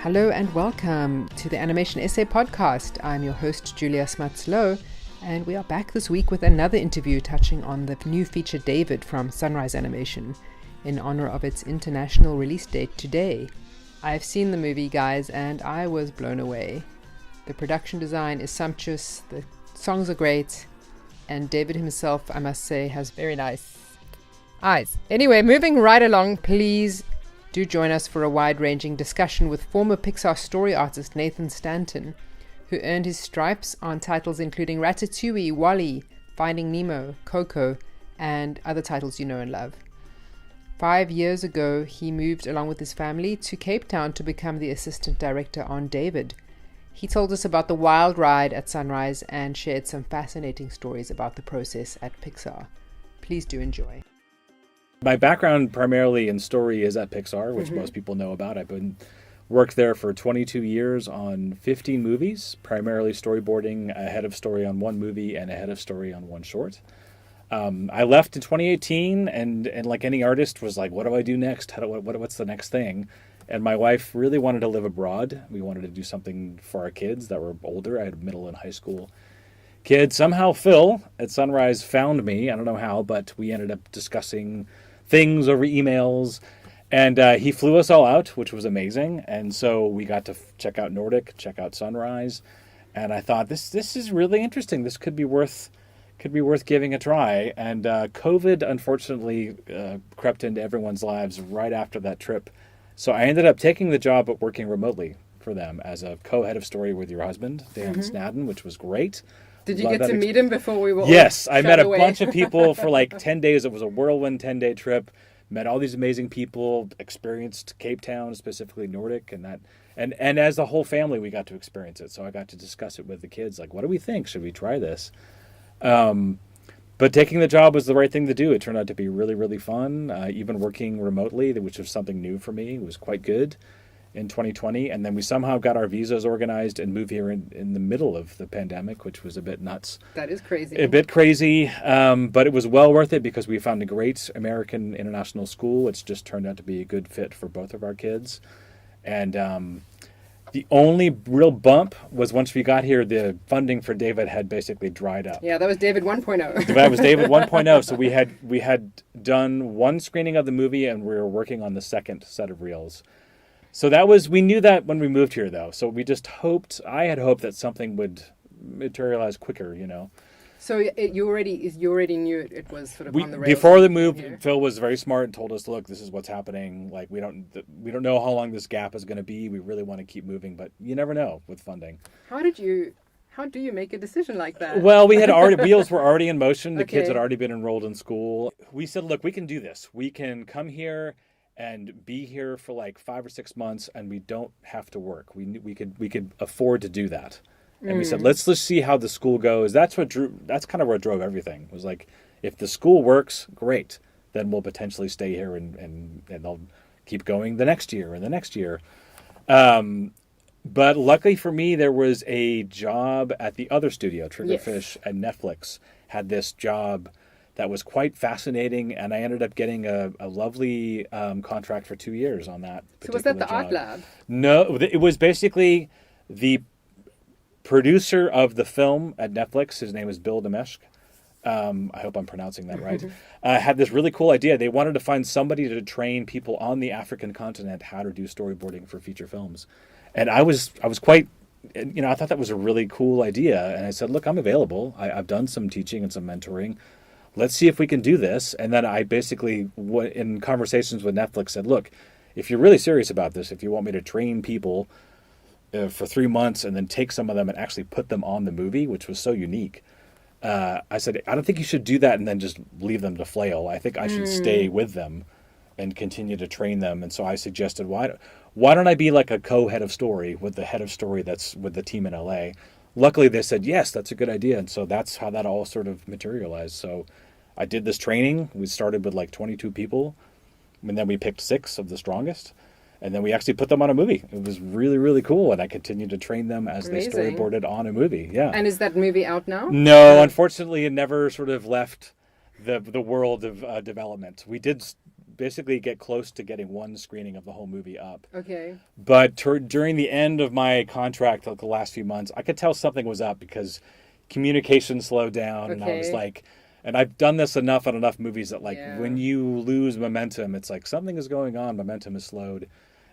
Hello and welcome to the Animation Essay Podcast. I'm your host, Julia Smuts Louw, and we are back this week with another interview touching on the new feature David from Sunrise Animation in honor of its international release date today. I've seen the movie, guys, and I was blown away. The production design is sumptuous, the songs are great, and David himself, I must say, has very nice eyes. Anyway, moving right along, please do join us for a wide-ranging discussion with former Pixar story artist Nathan Stanton, who earned his stripes on titles including Ratatouille, WALL-E, Finding Nemo, Coco, and other titles you know and love. 5 years ago, he moved along with his family to Cape Town to become the assistant director on David. He told us about the wild ride at Sunrise and shared some fascinating stories about the process at Pixar. Please do enjoy. My background primarily in story is at Pixar, which most people know about. I've worked there for 22 years on 15 movies, primarily storyboarding, a head of story on one movie and a head of story on one short. I left in 2018 and like any artist was like, what do I do next? What's the next thing? And my wife really wanted to live abroad. We wanted to do something for our kids that were older. I had middle and high school kids. Somehow Phil at Sunrise found me. I don't know how, but we ended up discussing things over emails, and he flew us all out, which was amazing. And so we got to check out Nordic, check out Sunrise, and I thought this is really interesting. This could be worth giving a try. And COVID unfortunately crept into everyone's lives right after that trip, so I ended up taking the job but working remotely for them as a co-head of story with your husband, Dan Stanton, which was great. Did you get to meet him before we were Yes, all I met a away? bunch of people for like 10 days. It was a whirlwind 10-day trip. Met all these amazing people, experienced Cape Town, specifically Nordic, and as the whole family, we got to experience it. So I got to discuss it with the kids, like, what do we think? Should we try this? But taking the job was the right thing to do. It turned out to be really, really fun. Even working remotely, which was something new for me, was quite good in 2020, and then we somehow got our visas organized and moved here in the middle of the pandemic, which was a bit nuts. That is crazy. A bit crazy, but it was well worth it because we found a great American international school. It's just turned out to be a good fit for both of our kids. And the only real bump was once we got here, the funding for David had basically dried up. Yeah, that was David 1.0. That was David 1.0. So we had done one screening of the movie and we were working on the second set of reels. So we knew that when we moved here, though. So we just I had hoped that something would materialize quicker, you know. So you already knew it was sort of on the rails. Before the move, Phil was very smart and told us, look, this is what's happening. Like, we don't know how long this gap is going to be. We really want to keep moving, but you never know with funding. How do you make a decision like that? Well, we had wheels were already in motion. The kids had already been enrolled in school. We said, look, we can do this. We can come here and be here for like 5 or 6 months, and we don't have to work. We could afford to do that, and we said, let's just see how the school goes. That's kind of what drove everything. Was like, if the school works, great, then we'll potentially stay here and they'll keep going the next year and the next year. But luckily for me, there was a job at the other studio, Triggerfish, and Netflix had this job that was quite fascinating, and I ended up getting a lovely contract for 2 years on that particular So was that the job. art lab? No, it was basically the producer of the film at Netflix. His name is Bill Demeshk. I hope I'm pronouncing that right. Had this really cool idea. They wanted to find somebody to train people on the African continent how to do storyboarding for feature films. And I was quite, I thought that was a really cool idea. And I said, look, I'm available. I've done some teaching and some mentoring. Let's see if we can do this. And then I basically, in conversations with Netflix, said, look, if you're really serious about this, if you want me to train people for 3 months and then take some of them and actually put them on the movie, which was so unique, I said, I don't think you should do that and then just leave them to flail. I think I should stay with them and continue to train them. And so I suggested, why don't I be like a co-head of story with the head of story that's with the team in LA? Luckily, they said, yes, that's a good idea. And so that's how that all sort of materialized. So I did this training. We started with like 22 people, and then we picked 6 of the strongest. And then we actually put them on a movie. It was really, really cool. And I continued to train them as they storyboarded on a movie. Yeah. And is that movie out now? No, unfortunately, it never sort of left the world of development. We did basically get close to getting one screening of the whole movie up. Okay. But during the end of my contract, like the last few months, I could tell something was up because communication slowed down, and I was like, and I've done this enough on enough movies that like when you lose momentum, it's like something is going on, momentum is slowed.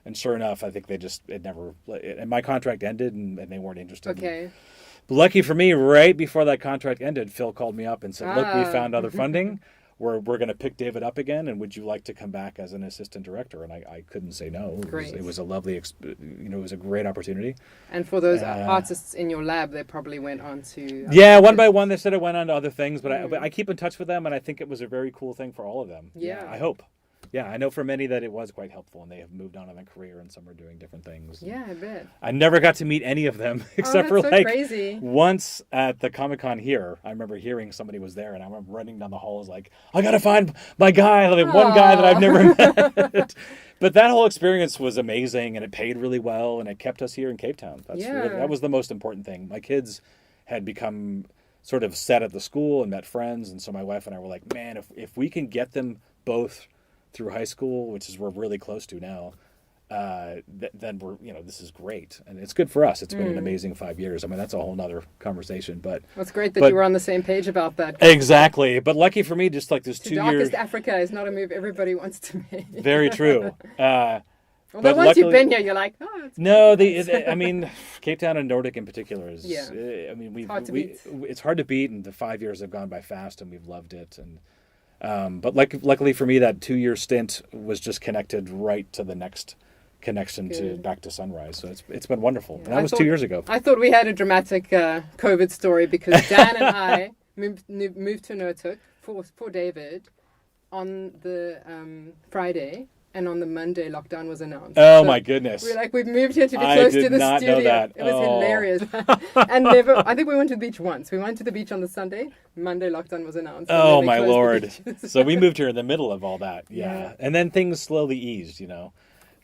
And sure enough, I think and my contract ended and they weren't interested. Okay. But lucky for me, right before that contract ended, Phil called me up and said, look, we found other funding. We're going to pick David up again, and would you like to come back as an assistant director? And I couldn't say no. It was a lovely, it was a great opportunity. And for those artists in your lab, they probably went on to... one by one, they said it went on to other things, but I keep in touch with them, and I think it was a very cool thing for all of them. Yeah. I hope. Yeah, I know for many that it was quite helpful, and they have moved on in their career, and some are doing different things. Yeah, I bet. I never got to meet any of them except for like crazy. Once at the Comic-Con here. I remember hearing somebody was there, and I remember running down the halls like, I gotta find my guy, like one guy that I've never met. But that whole experience was amazing, and it paid really well, and it kept us here in Cape Town. That was the most important thing. My kids had become sort of set at the school and met friends, and so my wife and I were like, man, if we can get them both through high school, which is we're really close to now, then we're, this is great. And it's good for us. It's been an amazing 5 years. I mean, that's a whole nother conversation, but... Well, it's great that you were on the same page about that. Exactly. But lucky for me, just like this 2 years... Darkest Africa is not a move everybody wants to make. Very true. Although once you've been here, you're like, it's... No, I mean, Cape Town and Nordic in particular is... Yeah. I mean, it's hard to beat, and the 5 years have gone by fast, and we've loved it, and... but luckily for me, that 2-year stint was just connected right to the next connection to back to Sunrise. So it's been wonderful. Yeah. And that was 2 years ago. I thought we had a dramatic COVID story because Dan and I moved to Notuk for David on the Friday. And on the Monday, lockdown was announced. Oh, so my goodness. We've moved here to be close to the studio. Know that. It was hilarious. And I think we went to the beach once. We went to the beach on the Sunday. Monday, lockdown was announced. Oh, my Lord. So we moved here in the middle of all that. Yeah. And then things slowly eased,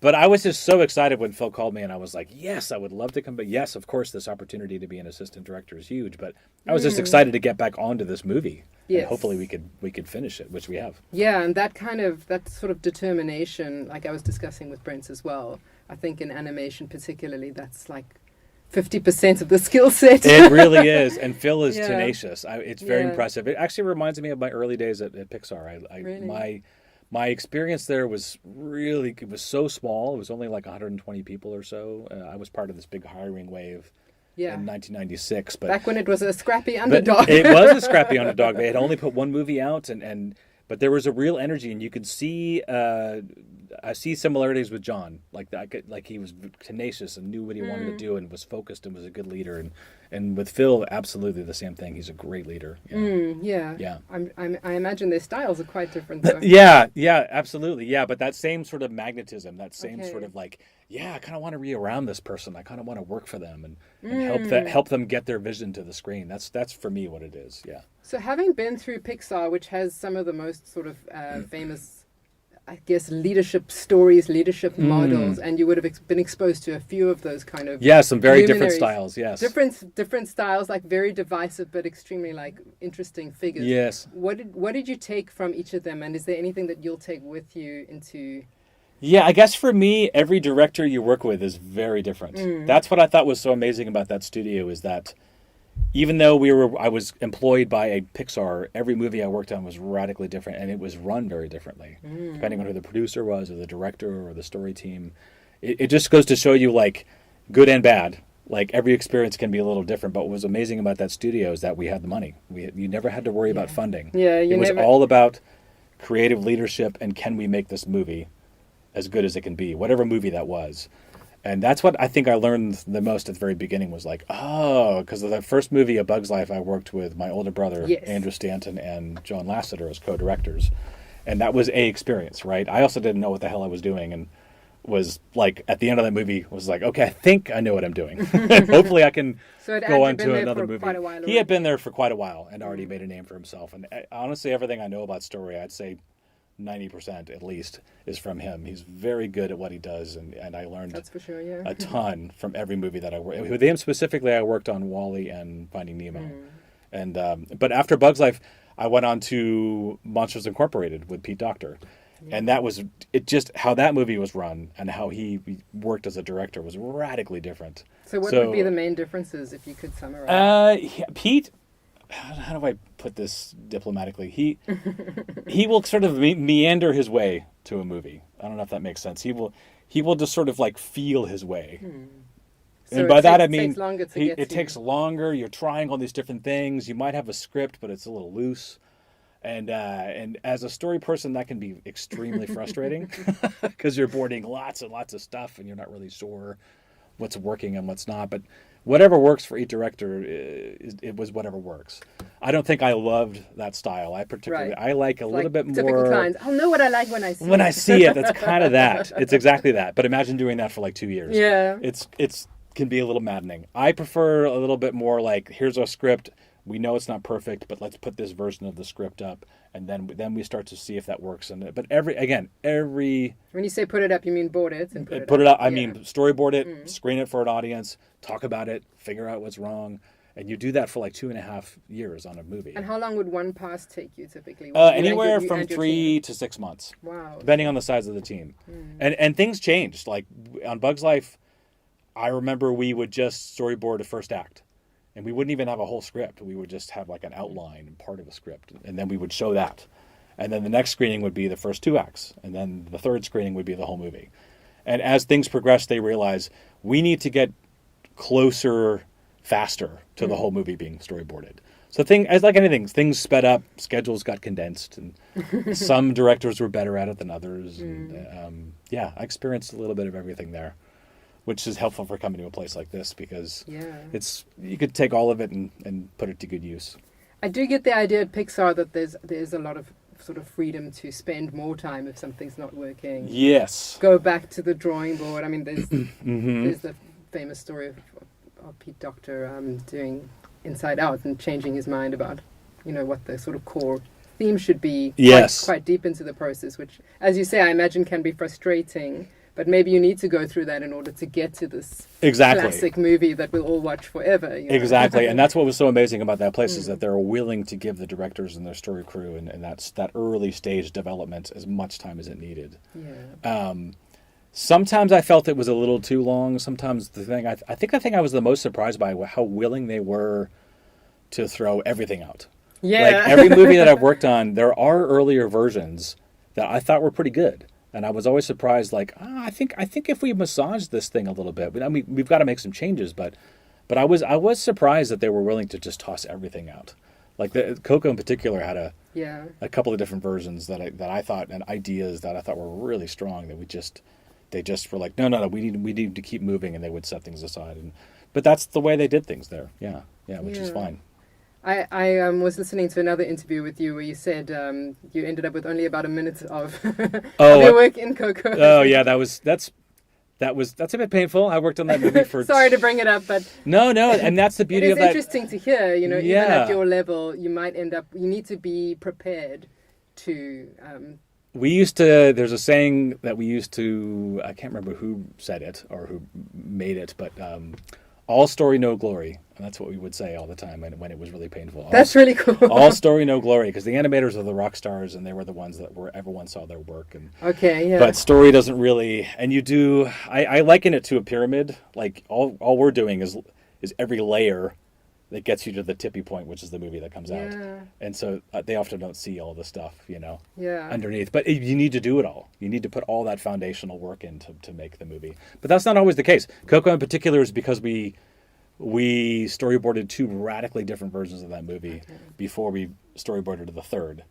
But I was just so excited when Phil called me, and I was like, yes, I would love to come back. Yes, of course, this opportunity to be an assistant director is huge. But I was just excited to get back onto this movie. Yes. And hopefully we could finish it, which we have. Yeah, and that sort of determination, like I was discussing with Brent as well, I think in animation particularly, that's like 50% of the skill set. It really is. And Phil is tenacious. It's very impressive. It actually reminds me of my early days at Pixar. Really? My experience there was it was so small. It was only like 120 people or so. I was part of this big hiring wave in 1996. But back when it was a scrappy underdog. It was a scrappy underdog. They had only put one movie out, but there was a real energy, and you could see I see similarities with John. Like he was tenacious and knew what he wanted to do and was focused and was a good leader. And with Phil, absolutely the same thing. He's a great leader. Yeah. I imagine their styles are quite different, though. Yeah, absolutely. Yeah, but that same sort of magnetism, that same sort of like, I kind of want to be around this person. I kind of want to work for them and help them get their vision to the screen. That's for me what it is. Yeah. So having been through Pixar, which has some of the most sort of famous, I guess, leadership stories, leadership models, and you would have been exposed to a few of those kind of some very different styles. Yes, different styles, like very divisive but extremely like interesting figures. Yes. What did you take from each of them, and is there anything that you'll take with you into? Yeah, I guess for me, every director you work with is very different. That's what I thought was so amazing about that studio is that. Even though I was employed by a Pixar, every movie I worked on was radically different, and it was run very differently, depending on who the producer was, or the director, or the story team. It just goes to show you, like, good and bad. Like, every experience can be a little different, but what was amazing about that studio is that we had the money. You never had to worry about funding. Yeah, it was all about creative leadership and can we make this movie as good as it can be, whatever movie that was. And that's what I think I learned the most at the very beginning was like, because of the first movie, A Bug's Life, I worked with my older brother, Andrew Stanton, and John Lasseter as co-directors. And that was a experience, right? I also didn't know what the hell I was doing and was like, at the end of that movie, was like, okay, I think I know what I'm doing. And hopefully I can go on to another movie. He had been there for quite a while and already made a name for himself. And honestly, everything I know about story, I'd say 90% at least is from him. He's very good at what he does, and I learned that's for sure, a ton from every movie that I worked with him. Specifically, I worked on WALL-E and Finding Nemo, and but after Bug's Life, I went on to Monsters Incorporated with Pete Docter, And that was it. Just how that movie was run and how he worked as a director was radically different. So what would be the main differences if you could summarize? Pete, how do I put this diplomatically? He will sort of meander his way to a movie. I don't know if that makes sense. He will just sort of like feel his way. So and by that I mean it takes longer. You're trying all these different things. You might have a script, but it's a little loose. And as a story person, that can be extremely frustrating because you're boarding lots and lots of stuff, and you're not really sure what's working and what's not. But whatever works for each director, it was whatever works. I don't think I loved that style. I like a little bit typical more. Clients. I'll know what I like when I see it. When I see it, that's kind of that. It's exactly that. But imagine doing that for like 2 years. Yeah. It's can be a little maddening. I prefer a little bit more like, here's our script. We know it's not perfect, but let's put this version of the script up, and then we start to see if that works. But every when you say put it up, you mean board it and put it up. I mean storyboard it, screen it for an audience, talk about it, figure out what's wrong, and you do that for like 2.5 years on a movie. And how long would one pass take you typically? Anywhere from 3 to 6 months. Wow. Depending on the size of the team, and things changed. Like on Bug's Life, I remember we would just storyboard a first act. And we wouldn't even have a whole script. We would just have like an outline and part of a script. And then we would show that. And then the next screening would be the first 2 acts. And then the third screening would be the whole movie. And as things progress, they realize we need to get closer, faster to the whole movie being storyboarded. So as like anything, things sped up, schedules got condensed, and some directors were better at it than others. And I experienced a little bit of everything there, which is helpful for coming to a place like this because you could take all of it and put it to good use. I do get the idea at Pixar that there's a lot of sort of freedom to spend more time if something's not working. Yes. Go back to the drawing board. I mean, there's the famous story of Pete Docter doing Inside Out and changing his mind about, what the sort of core theme should be. Yes. Quite deep into the process, which, as you say, I imagine can be frustrating. But maybe you need to go through that in order to get to this classic movie that we'll all watch forever. Exactly, and that's what was so amazing about that place is that they're willing to give the directors and their story crew and that early stage development as much time as it needed. Yeah. Sometimes I felt it was a little too long. Sometimes I think I was the most surprised by how willing they were to throw everything out. Yeah. Like every movie that I've worked on, there are earlier versions that I thought were pretty good. And I was always surprised, like, I think if we massage this thing a little bit, I mean, we've got to make some changes. But I was surprised that they were willing to just toss everything out. Like Coco in particular had a couple of different versions that I thought and ideas that I thought were really strong. That they just were like, no, we need to keep moving, and they would set things aside. But that's the way they did things there. Yeah, which is fine. I was listening to another interview with you where you said you ended up with only about a minute of your work in Coco. Oh yeah, that's a bit painful. I worked on that movie for. Sorry to bring it up, but no, and that's the beauty of that. It's interesting to hear. Even at your level, you might end up. You need to be prepared to. There's a saying that we used to. I can't remember who said it or who made it, but all story, no glory. And that's what we would say all the time when it was really painful. That's really cool. All story, no glory, because the animators are the rock stars, and they were the ones that everyone saw their work. But story doesn't really, and you do. I liken it to a pyramid. Like all we're doing is every layer that gets you to the tippy point, which is the movie that comes out. And so they often don't see all the stuff, underneath. But you need to do it all. You need to put all that foundational work in to make the movie. But that's not always the case. Coco in particular is because we storyboarded 2 radically different versions of that movie before we storyboarded the third,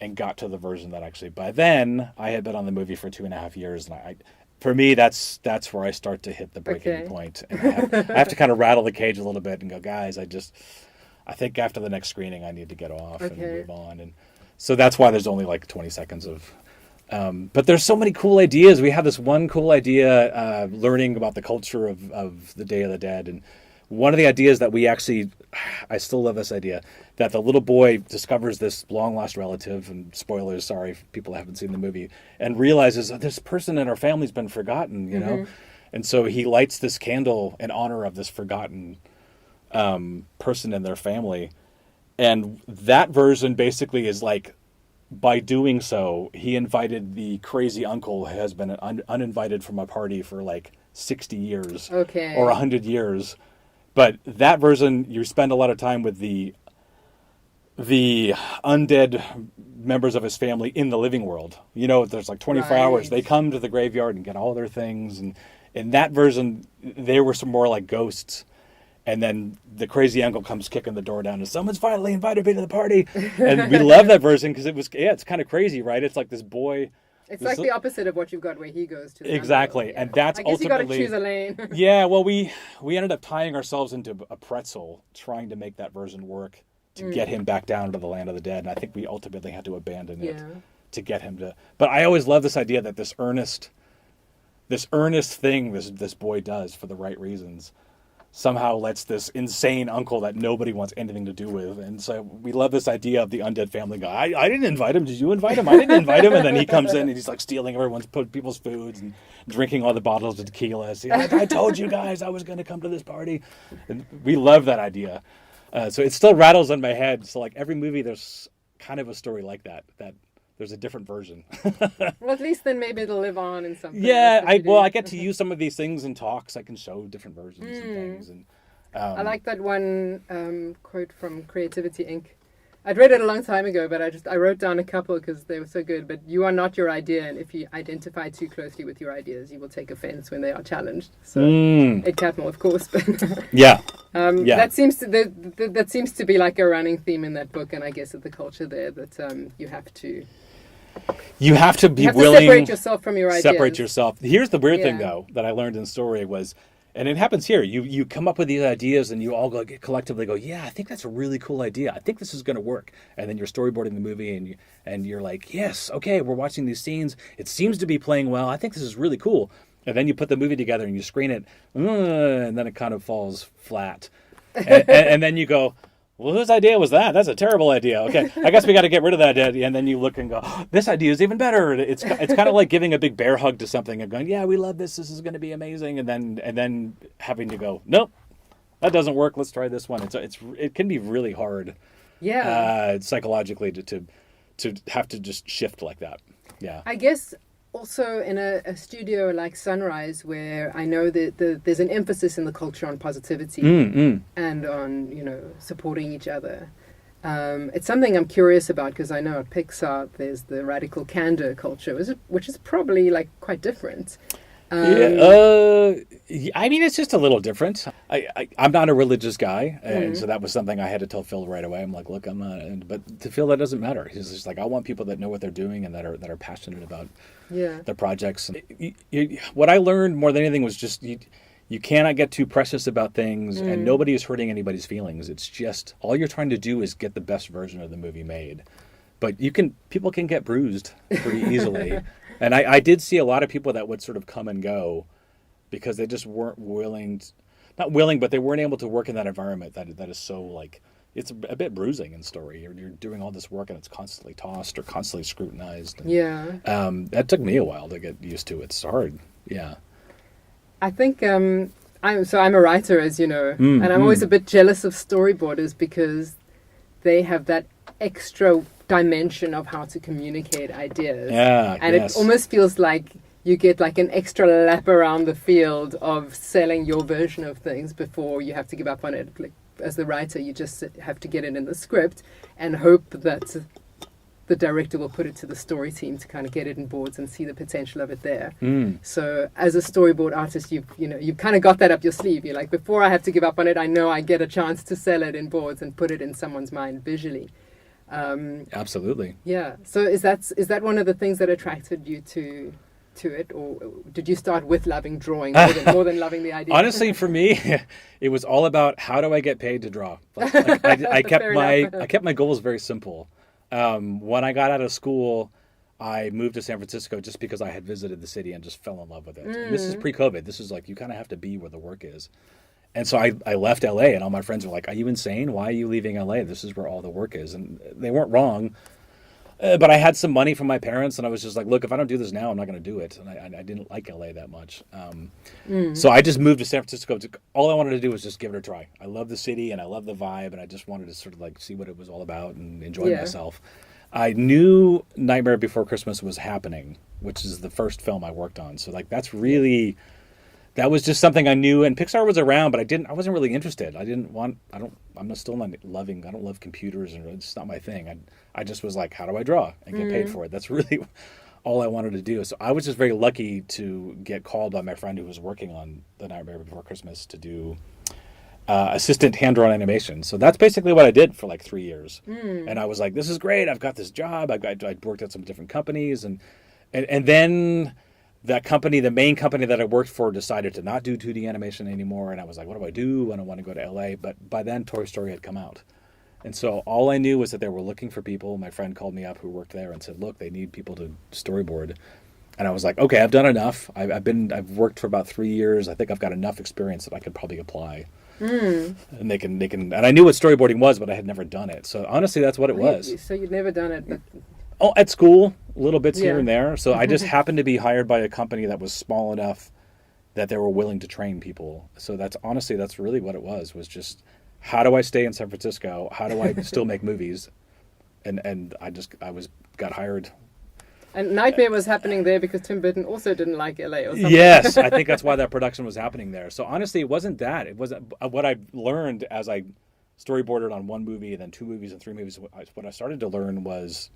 and got to the version that actually by then I had been on the movie for 2.5 years, and for me that's where I start to hit the breaking point, and I have to kind of rattle the cage a little bit and go, guys, I think after the next screening I need to get off and move on, and so that's why there's only like 20 seconds of. But there's so many cool ideas. We have this one cool idea, learning about the culture of the Day of the Dead, and one of the ideas that I still love this idea, that the little boy discovers this long-lost relative, and spoilers, sorry if people haven't seen the movie, and realizes this person in our family's been forgotten, And so he lights this candle in honor of this forgotten person in their family. And that version basically is like by doing so, he invited the crazy uncle who has been uninvited from a party for like 60 years or 100 years. But that version, you spend a lot of time with the undead members of his family in the living world. You know, there's like 24 hours. They come to the graveyard and get all their things. And in that version, they were some more like ghosts. And then the crazy uncle comes kicking the door down and someone's finally invited me to the party. And we love that version because it's kind of crazy, right? It's like this boy. It's like the opposite of what you've got where he goes to. Exactly. Yeah. And that's I guess ultimately. You got to choose a lane. Yeah. Well, we ended up tying ourselves into a pretzel trying to make that version work to get him back down to the land of the dead. And I think we ultimately had to abandon it to get him to. But I always love this idea that this earnest thing this boy does for the right reasons somehow lets this insane uncle that nobody wants anything to do with. And so we love this idea of the undead family guy. I didn't invite him. Did you invite him? I didn't invite him. And then he comes in and he's like stealing people's foods and drinking all the bottles of tequila. See, I told you guys I was going to come to this party. And we love that idea. So it still rattles in my head. So like every movie, there's kind of a story like that there's a different version. Well, at least then maybe it'll live on in something. Yeah, I get to use some of these things in talks. I can show different versions and things. And I like that one quote from Creativity Inc. I'd read it a long time ago, but I wrote down a couple because they were so good. But you are not your idea, and if you identify too closely with your ideas, you will take offense when they are challenged. So Ed Catmull, of course. But that seems to be like a running theme in that book, and I guess of the culture there that you have to. You have to be willing to separate yourself from your ideas. Separate yourself. Here's the weird thing, though, that I learned in story was, and it happens here. You come up with these ideas, and you all collectively go, "Yeah, I think that's a really cool idea. I think this is going to work." And then you're storyboarding the movie, and you're like, "Yes, okay, we're watching these scenes. It seems to be playing well. I think this is really cool." And then you put the movie together and you screen it, and then it kind of falls flat. And then you go, well, whose idea was that? That's a terrible idea. Okay, I guess we got to get rid of that idea. And then you look and go, oh, this idea is even better. It's kind of like giving a big bear hug to something and going, yeah, we love this. This is going to be amazing. And then having to go, nope, that doesn't work. Let's try this one. It can be really hard, psychologically to have to just shift like that. Yeah, I guess. Also, in a studio like Sunrise, where I know that there's an emphasis in the culture on positivity and on, supporting each other. It's something I'm curious about because I know at Pixar there's the radical candor culture, which is probably like quite different. I mean, it's just a little different. I'm not a religious guy, and so that was something I had to tell Phil right away. I'm like, look, I'm not. But to Phil, that doesn't matter. He's just like, I want people that know what they're doing and that are passionate about their projects. What I learned more than anything was just you cannot get too precious about things, and nobody is hurting anybody's feelings. It's just all you're trying to do is get the best version of the movie made. But people can get bruised pretty easily. And I did see a lot of people that would sort of come and go because they just weren't not willing, but they weren't able to work in that environment that is so like, it's a bit bruising in story. You're doing all this work and it's constantly tossed or constantly scrutinized. And, that took me a while to get used to. It's hard. Yeah. I think I'm a writer, as you know, and I'm always a bit jealous of storyboarders because they have that extra dimension of how to communicate ideas. It almost feels like you get like an extra lap around the field of selling your version of things before you have to give up on it. Like, as the writer, you just have to get it in the script and hope that the director will put it to the story team to kind of get it in boards and see the potential of it there. So as a storyboard artist, you've kind of got that up your sleeve. You're like, before I have to give up on it, I know I get a chance to sell it in boards and put it in someone's mind visually. Absolutely. Yeah. So is that one of the things that attracted you to it, or did you start with loving drawing more than loving the idea? Honestly, for me, it was all about how do I get paid to draw. I kept my goals very simple. When I got out of school, I moved to San Francisco just because I had visited the city and just fell in love with it. And this is pre-COVID. This is like you kind of have to be where the work is. And so I left LA, and all my friends were like, are you insane? Why are you leaving LA? This is where all the work is. And they weren't wrong. But I had some money from my parents, and I was just like, look, if I don't do this now, I'm not going to do it. And I didn't like LA that much. So I just moved to San Francisco. All I wanted to do was just give it a try. I love the city, and I love the vibe, and I just wanted to sort of like see what it was all about and enjoy myself. I knew Nightmare Before Christmas was happening, which is the first film I worked on. So like that was just something I knew, and Pixar was around, but I wasn't really interested. I don't love computers, and it's not my thing. I just was like, how do I draw and get paid for it? That's really all I wanted to do. So I was just very lucky to get called by my friend who was working on The Nightmare Before Christmas to do assistant hand-drawn animation. So that's basically what I did for like 3 years. And I was like, this is great. I've got this job. I'd worked at some different companies, and then that company, the main company that I worked for, decided to not do 2D animation anymore. And I was like, what do I do? I don't want to go to LA. But by then, Toy Story had come out. And so all I knew was that they were looking for people. My friend called me up who worked there and said, look, they need people to storyboard. And I was like, okay, I've done enough. I've worked for about 3 years. I think I've got enough experience that I could probably apply. And they can, and I knew what storyboarding was, but I had never done it. So honestly, that's what it was. So you'd never done it, but... Oh, at school, little bits here and there. So I just happened to be hired by a company that was small enough that they were willing to train people. So that's really what it was just, how do I stay in San Francisco? How do I still make movies? And I got hired. And Nightmare was happening there because Tim Burton also didn't like LA or something. Yes, I think that's why that production was happening there. So honestly, it wasn't that. It wasn't what I learned as I storyboarded on one movie and then 2 movies and 3 movies. What I started to learn was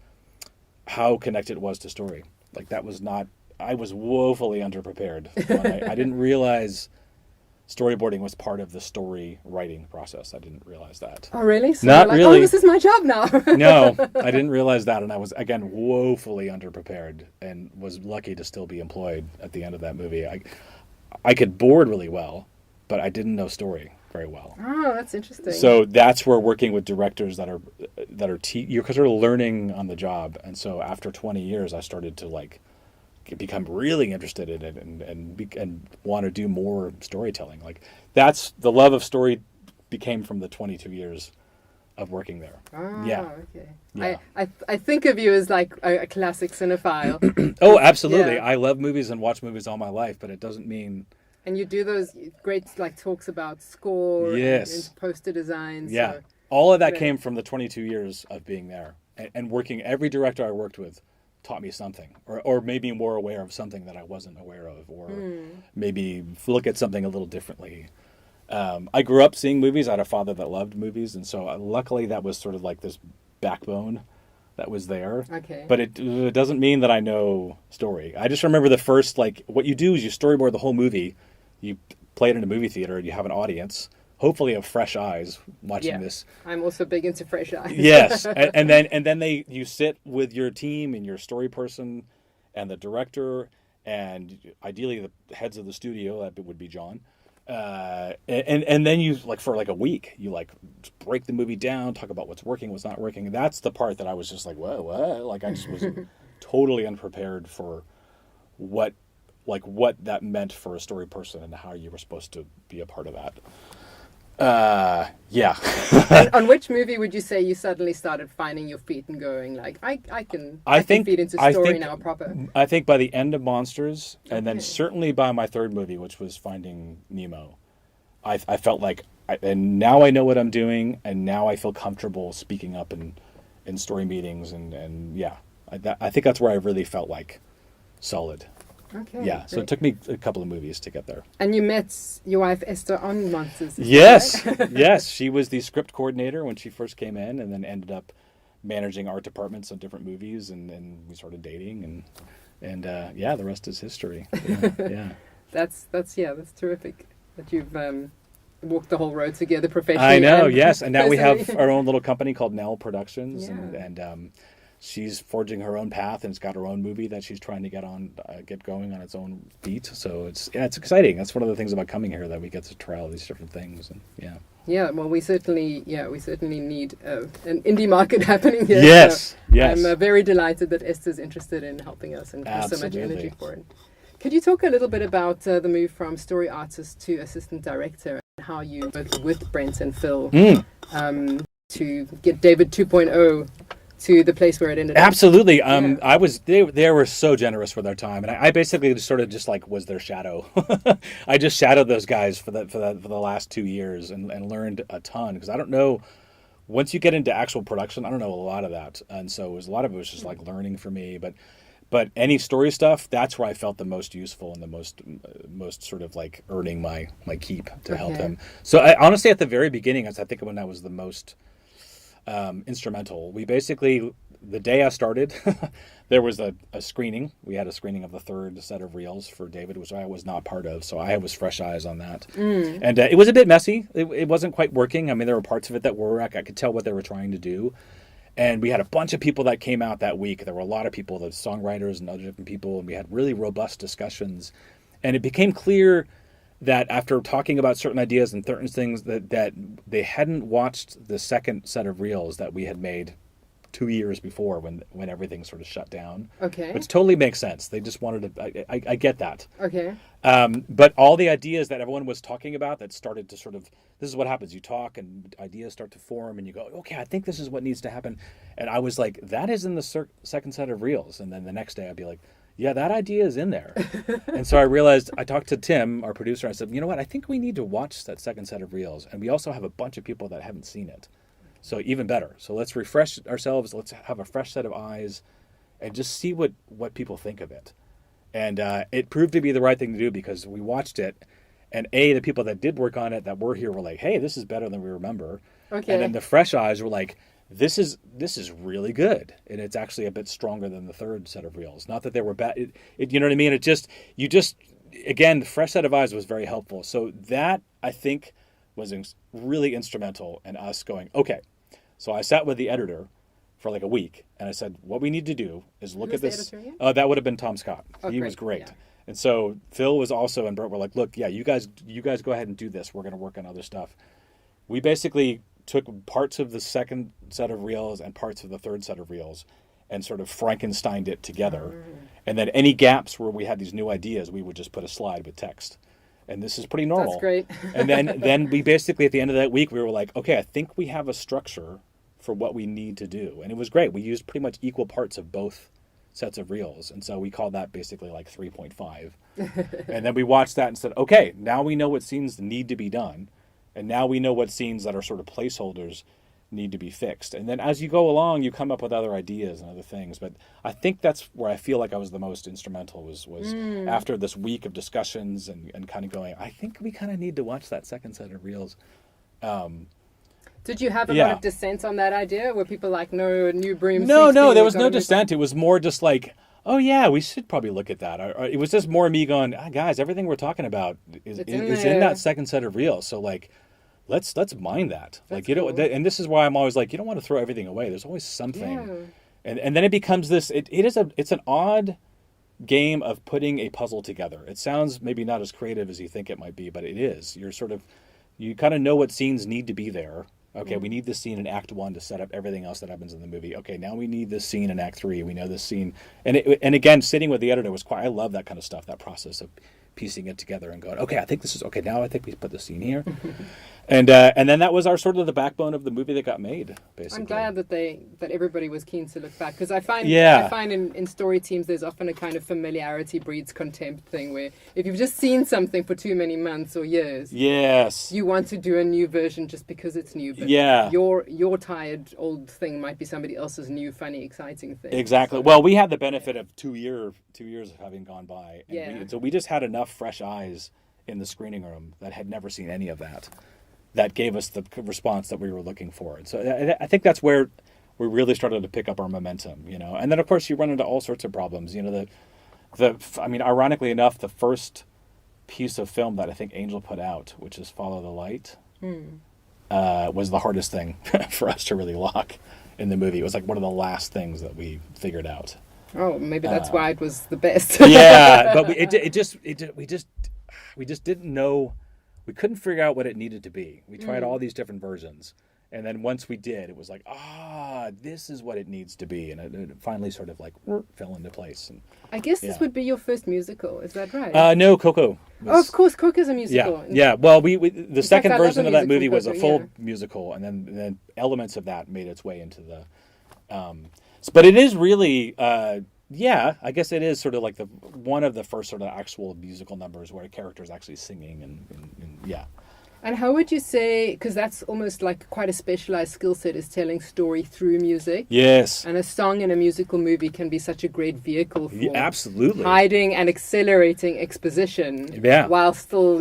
how connected it was to story. Like that was not, I was woefully underprepared. I didn't realize storyboarding was part of the story writing process. I didn't realize that. Oh, really? So not like, really. Oh, this is my job now. No, I didn't realize that. And I was, again, woefully underprepared and was lucky to still be employed at the end of that movie. I could board really well, but I didn't know story very well. Oh, that's interesting. So that's where working with directors that are because they're learning on the job. And so after 20 years, I started to become really interested in it and want to do more storytelling. Like that's the love of story became from the 22 years of working there. Oh, yeah. Okay. Yeah. I think of you as like a classic cinephile. Oh, absolutely. Yeah. I love movies and watch movies all my life, but it doesn't mean. And you do those great talks about score and poster designs. Yeah. So, all of that came from the 22 years of being there and working. Every director I worked with taught me something or made me more aware of something that I wasn't aware of, or maybe look at something a little differently. I grew up seeing movies. I had a father that loved movies. And so luckily that was sort of like this backbone that was there. Okay. But it doesn't mean that I know story. I just remember the first, what you do is you storyboard the whole movie. You play it in a movie theater. You have an audience, hopefully of fresh eyes watching this. I'm also big into fresh eyes. Yes, and then you sit with your team and your story person and the director and ideally the heads of the studio. That would be John. And then you for a week you break the movie down, talk about what's working, what's not working. And that's the part that I was just like, what? I just was totally unprepared for what that meant for a story person and how you were supposed to be a part of that. Yeah. And on which movie would you say you suddenly started finding your feet and going I can feed into story now proper? I think by the end of Monsters, and then certainly by my third movie, which was Finding Nemo, I felt and now I know what I'm doing, and now I feel comfortable speaking up in story meetings, and yeah, I think that's where I really felt solid. Okay. Yeah, so it took me a couple of movies to get there. And you met your wife Esther on Monsters. Yes, right? Yes. She was the script coordinator when she first came in, and then ended up managing art departments on different movies, and we started dating, and the rest is history. Yeah. That's terrific that you've walked the whole road together professionally. I know, yes, and now we have our own little company called Nell Productions, and she's forging her own path, and it's got her own movie that she's trying to get going on its own feet. So it's exciting. That's one of the things about coming here, that we get to try all these different things. And yeah. Well, we certainly need an indie market happening here. Yes, so yes. I'm very delighted that Esther's interested in helping us and has so much energy for it. Could you talk a little bit about the move from story artist to assistant director, and how you worked with Brent and Phil to get David 2.0 to the place where it ended up? Absolutely. They were so generous with their time, and I basically just was their shadow. I just shadowed those guys for the last 2 years and learned a ton, because I don't know once you get into actual production, I don't know a lot of that, and so a lot of it was just like learning for me. But any story stuff, that's where I felt the most useful and the most sort of like earning my keep to help them. So honestly, at the very beginning, I think when I was the most instrumental, we basically, the day I started, there was a screening. We had a screening of the third set of reels for David, which I was not part of. So I was fresh eyes on that. And it was a bit messy. It wasn't quite working. I mean, there were parts of it that were, I could tell what they were trying to do. And we had a bunch of people that came out that week. There were a lot of people, the songwriters and other different people, and we had really robust discussions. And it became clear that after talking about certain ideas and certain things that they hadn't watched the second set of reels that we had made 2 years before when everything sort of shut down. Okay. Which totally makes sense. They just wanted to, I get that. Okay. But all the ideas that everyone was talking about that started to sort of, this is what happens. You talk and ideas start to form and you go, okay, I think this is what needs to happen. And I was like, that is in the second set of reels. And then the next day I'd be like, yeah, that idea is in there. And so I realized, I talked to Tim, our producer, I said, you know what, I think we need to watch that second set of reels. And we also have a bunch of people that haven't seen it. So even better. So let's refresh ourselves. Let's have a fresh set of eyes and just see what people think of it. And it proved to be the right thing to do because we watched it. And the people that did work on it that were here were like, hey, this is better than we remember. Okay. And then the fresh eyes were like, this is really good. And it's actually a bit stronger than the third set of reels. Not that they were bad. You know what I mean? Again, the fresh set of eyes was very helpful. So that, I think, was really instrumental in us going, okay. So I sat with the editor for like a week, and I said, what we need to do is look at this. That would have been Tom Scott. He was great. Yeah. And so Phil was also, and Bert were like, look, yeah, you guys go ahead and do this. We're going to work on other stuff. We basically took parts of the second set of reels and parts of the third set of reels and sort of Frankensteined it together. And then any gaps where we had these new ideas, we would just put a slide with text. And this is pretty normal. That's great. And then we basically, at the end of that week, we were like, okay, I think we have a structure for what we need to do. And it was great. We used pretty much equal parts of both sets of reels. And so we called that basically like 3.5. And then we watched that and said, okay, now we know what scenes need to be done. And now we know what scenes that are sort of placeholders need to be fixed. And then as you go along, you come up with other ideas and other things. But I think that's where I feel like I was the most instrumental was after this week of discussions and kind of going, I think we kind of need to watch that second set of reels. Did you have a lot of dissent on that idea? Were people like, no, new broom? No, there was no dissent. It was more just like, oh yeah, we should probably look at that. Or it was just more me going, guys, everything we're talking about is in that second set of reels. So like, let's mine that. That's like, you know, and this is why I'm always like, you don't want to throw everything away. There's always something. Yeah. And then it becomes this, it's an odd game of putting a puzzle together. It sounds maybe not as creative as you think it might be, but it is. You kind of know what scenes need to be there. Okay, we need this scene in Act 1 to set up everything else that happens in the movie. Okay, now we need this scene in Act 3. We know this scene. And again, sitting with the editor was I love that kind of stuff, that process of piecing it together and going, okay, now I think we put the scene here. And then that was our sort of the backbone of the movie that got made, basically. I'm glad that everybody was keen to look back, because I find in story teams there's often a kind of familiarity breeds contempt thing where if you've just seen something for too many months or years, you want to do a new version just because it's new. But your tired old thing might be somebody else's new, funny, exciting thing. Exactly. So, well, we had the benefit of 2 years of having gone by, and so we just had enough fresh eyes in the screening room that had never seen any of that. That gave us the response that we were looking for. And so I think that's where we really started to pick up our momentum, you know. And then, of course, you run into all sorts of problems. You know, ironically enough, the first piece of film that I think Angel put out, which is Follow the Light, was the hardest thing for us to really lock in the movie. It was like one of the last things that we figured out. Oh, maybe that's why it was the best. But we just didn't know. We couldn't figure out what it needed to be. We tried all these different versions. And then once we did, it was like, this is what it needs to be. And it finally sort of like fell into place. And, I guess this would be your first musical. Is that right? No, Coco. Of course, Coco's a musical. Yeah. Well, the second version of that movie was a full musical. And then elements of that made its way into the... but it is really... I guess it is sort of like one of the first sort of actual musical numbers where a character is actually singing and. And how would you say, because that's almost like quite a specialized skill set, is telling story through music. Yes. And a song in a musical movie can be such a great vehicle for absolutely hiding and accelerating exposition while still,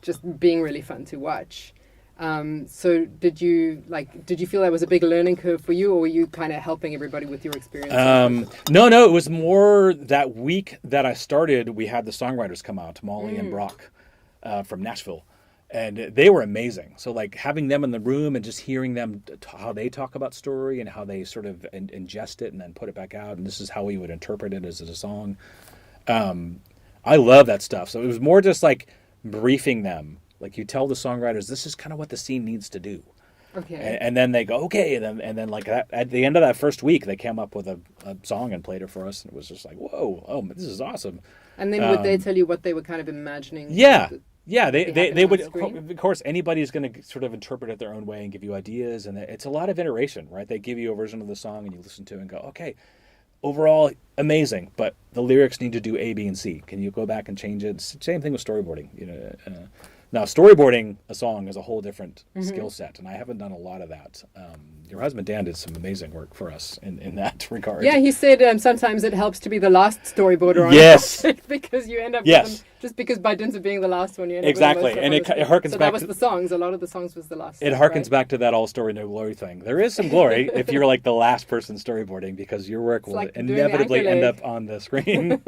just being really fun to watch. So did you feel that was a big learning curve for you, or were you kind of helping everybody with your experience? No, it was more that week that I started, we had the songwriters come out, Molly and Brock from Nashville. And they were amazing. So like having them in the room and just hearing them, how they talk about story and how they sort of ingest it and then put it back out. And this is how we would interpret it as a song. I love that stuff. So it was more just like briefing them. Like you tell the songwriters, this is kind of what the scene needs to do. Okay. And then they go, okay. And then like that, at the end of that first week, they came up with a song and played it for us. And it was just like, whoa, this is awesome. And then would they tell you what they were kind of imagining? Yeah. Yeah, they would, of course, anybody's going to sort of interpret it their own way and give you ideas. And it's a lot of iteration, right? They give you a version of the song and you listen to it and go, okay, overall, amazing. But the lyrics need to do A, B, and C. Can you go back and change it? Same thing with storyboarding. Now, storyboarding a song is a whole different skill set. And I haven't done a lot of that. Your husband, Dan, did some amazing work for us in that regard. Yeah, he said sometimes it helps to be the last storyboarder on yes. a project because you end up yes. with them, just because by dint of being the last one, you end up exactly. with And it harkens so back that was the songs. A lot of the songs was the last. It harkens back to that all story, no glory thing. There is some glory if you're like the last person storyboarding because your work will like inevitably end up on the screen.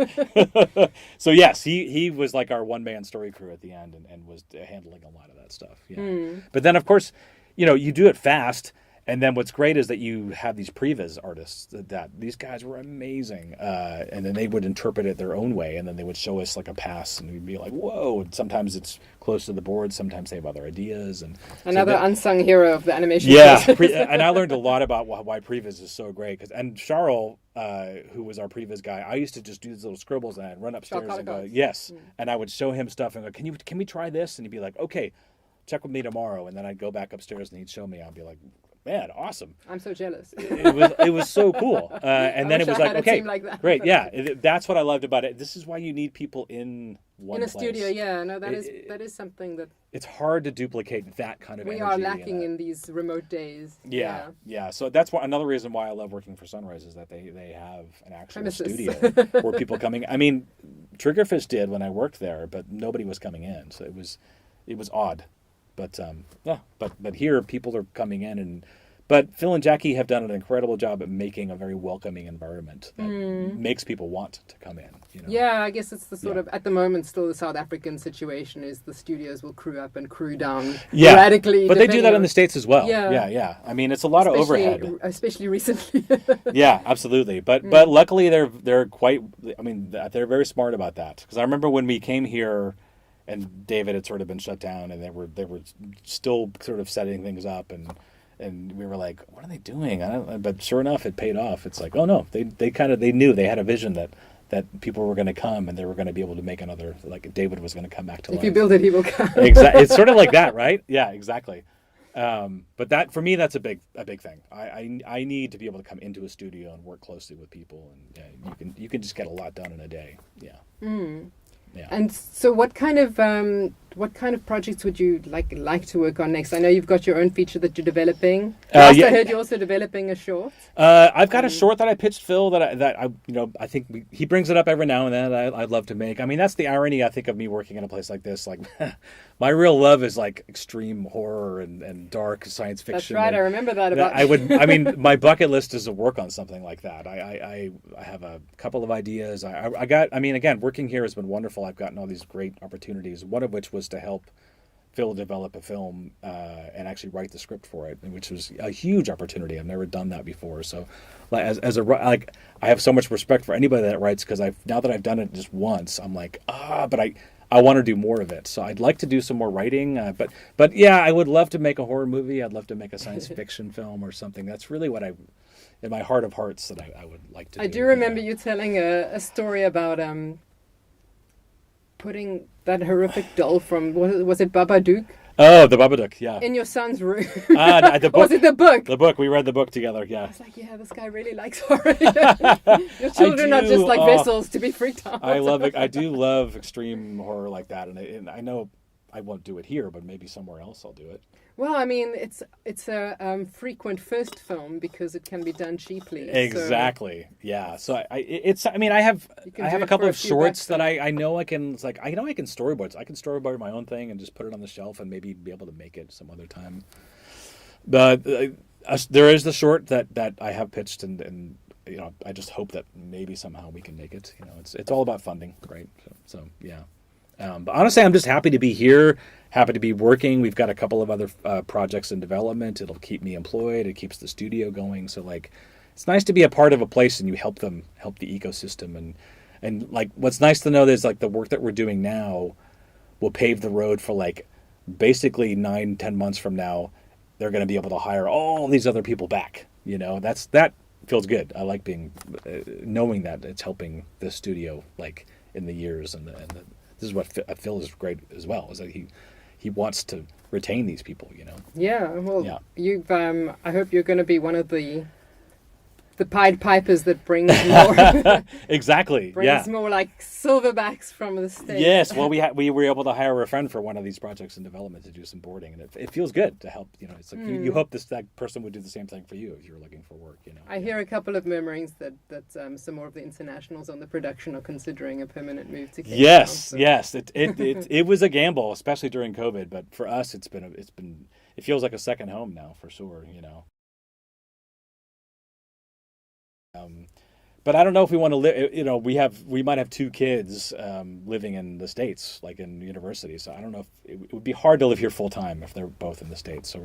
So yes, he was like our one-man story crew at the end and was handling a lot of that stuff. Yeah. But then, of course, you do it fast. And then what's great is that you have these previs artists that these guys were amazing. And then they would interpret it their own way. And then they would show us like a pass and we'd be like, whoa. And sometimes it's close to the board. Sometimes they have other ideas. And another unsung hero of the animation. Yeah. And I learned a lot about why previs is so great. And Charles, who was our previs guy, I used to just do these little scribbles and I'd run upstairs and go, yes. And I would show him stuff and go, can we try this? And he'd be like, okay, check with me tomorrow. And then I'd go back upstairs and he'd show me. I'd be like, man, awesome. I'm so jealous. It was so cool. And then it was like, okay, like great. Yeah. That's what I loved about it. This is why you need people in one place. In a studio, yeah. No, that is something that... It's hard to duplicate that kind of energy. We are lacking in these remote days. Yeah. So that's another reason why I love working for Sunrise is that they have an actual studio where people coming... I mean, Triggerfish did when I worked there, but nobody was coming in. So it was odd. But here people are coming in but Phil and Jackie have done an incredible job at making a very welcoming environment that makes people want to come in. Yeah, I guess it's the sort of at the moment still the South African situation is the studios will crew up and crew down radically. But they do that in the States as well. Yeah. I mean, it's a lot of overhead, especially recently. Yeah, absolutely. But luckily they're quite. I mean, they're very smart about that because I remember when we came here. And David had sort of been shut down, and they were still sort of setting things up, and we were like, what are they doing? But sure enough, it paid off. It's like, oh no, they knew they had a vision that people were going to come, and they were going to be able to make another. Like David was going to come back to life. If you build it, he will come. Exactly, it's sort of like that, right? Yeah, exactly. But that for me, that's a big thing. I need to be able to come into a studio and work closely with people, and you can just get a lot done in a day. Yeah. Yeah. And so what kind of projects would you like to work on next? I know you've got your own feature that you're developing. I heard you're also developing a short. I've got a short that I pitched Phil that I think he brings it up every now and then. I'd love to make. I mean, that's the irony I think of me working in a place like this. Like my real love is like extreme horror and dark science fiction. That's right. I remember that about. I mean, my bucket list is to work on something like that. I have a couple of ideas. Again, working here has been wonderful. I've gotten all these great opportunities. One of which was to help Phil develop a film and actually write the script for it, which was a huge opportunity. I've never done that before. So, I have so much respect for anybody that writes because now that I've done it just once, I'm like, but I want to do more of it. So I'd like to do some more writing. But yeah, I would love to make a horror movie. I'd love to make a science fiction film or something. That's really what in my heart of hearts, that I would like to do. I do remember you telling a story about putting that horrific doll from, was it Babadook? Oh, the Babadook, yeah. In your son's room. The book. Was it the book? The book. We read the book together, yeah. I was like, yeah, this guy really likes horror. Your children are just like vessels to be freaked out. I love it. I do love extreme horror like that. And I know I won't do it here, but maybe somewhere else I'll do it. Well, I mean, it's a frequent first film because it can be done cheaply. Exactly. Yeah. So I have a couple of shorts that I know I can. It's like I know I can storyboard. So I can storyboard my own thing and just put it on the shelf and maybe be able to make it some other time. But there is the short that I have pitched, and I just hope that maybe somehow we can make it. It's all about funding, right? So yeah. But honestly, I'm just happy to be here, happy to be working. We've got a couple of other projects in development. It'll keep me employed. It keeps the studio going. So it's nice to be a part of a place and you help the ecosystem. And what's nice to know is the work that we're doing now will pave the road for basically 9-10 months from now, they're going to be able to hire all these other people back. That feels good. I like knowing that it's helping the studio in the years and this is what Phil is great as well, is that he wants to retain these people, Yeah, well, you've I hope you're going to be one of the Pied Pipers that brings more exactly brings more silverbacks from the States. Yes, well, we were able to hire a friend for one of these projects in development to do some boarding, and it feels good to help. It's you hope that person would do the same thing for you if you were looking for work. I hear a couple of murmurings that some more of the internationals on the production are considering a permanent move to Cape Town. Yes, it was a gamble, especially during COVID, but for us it feels like a second home now for sure. But I don't know if we want to live. We might have 2 kids living in the States, in university. So I don't know if it would be hard to live here full time if they're both in the States. So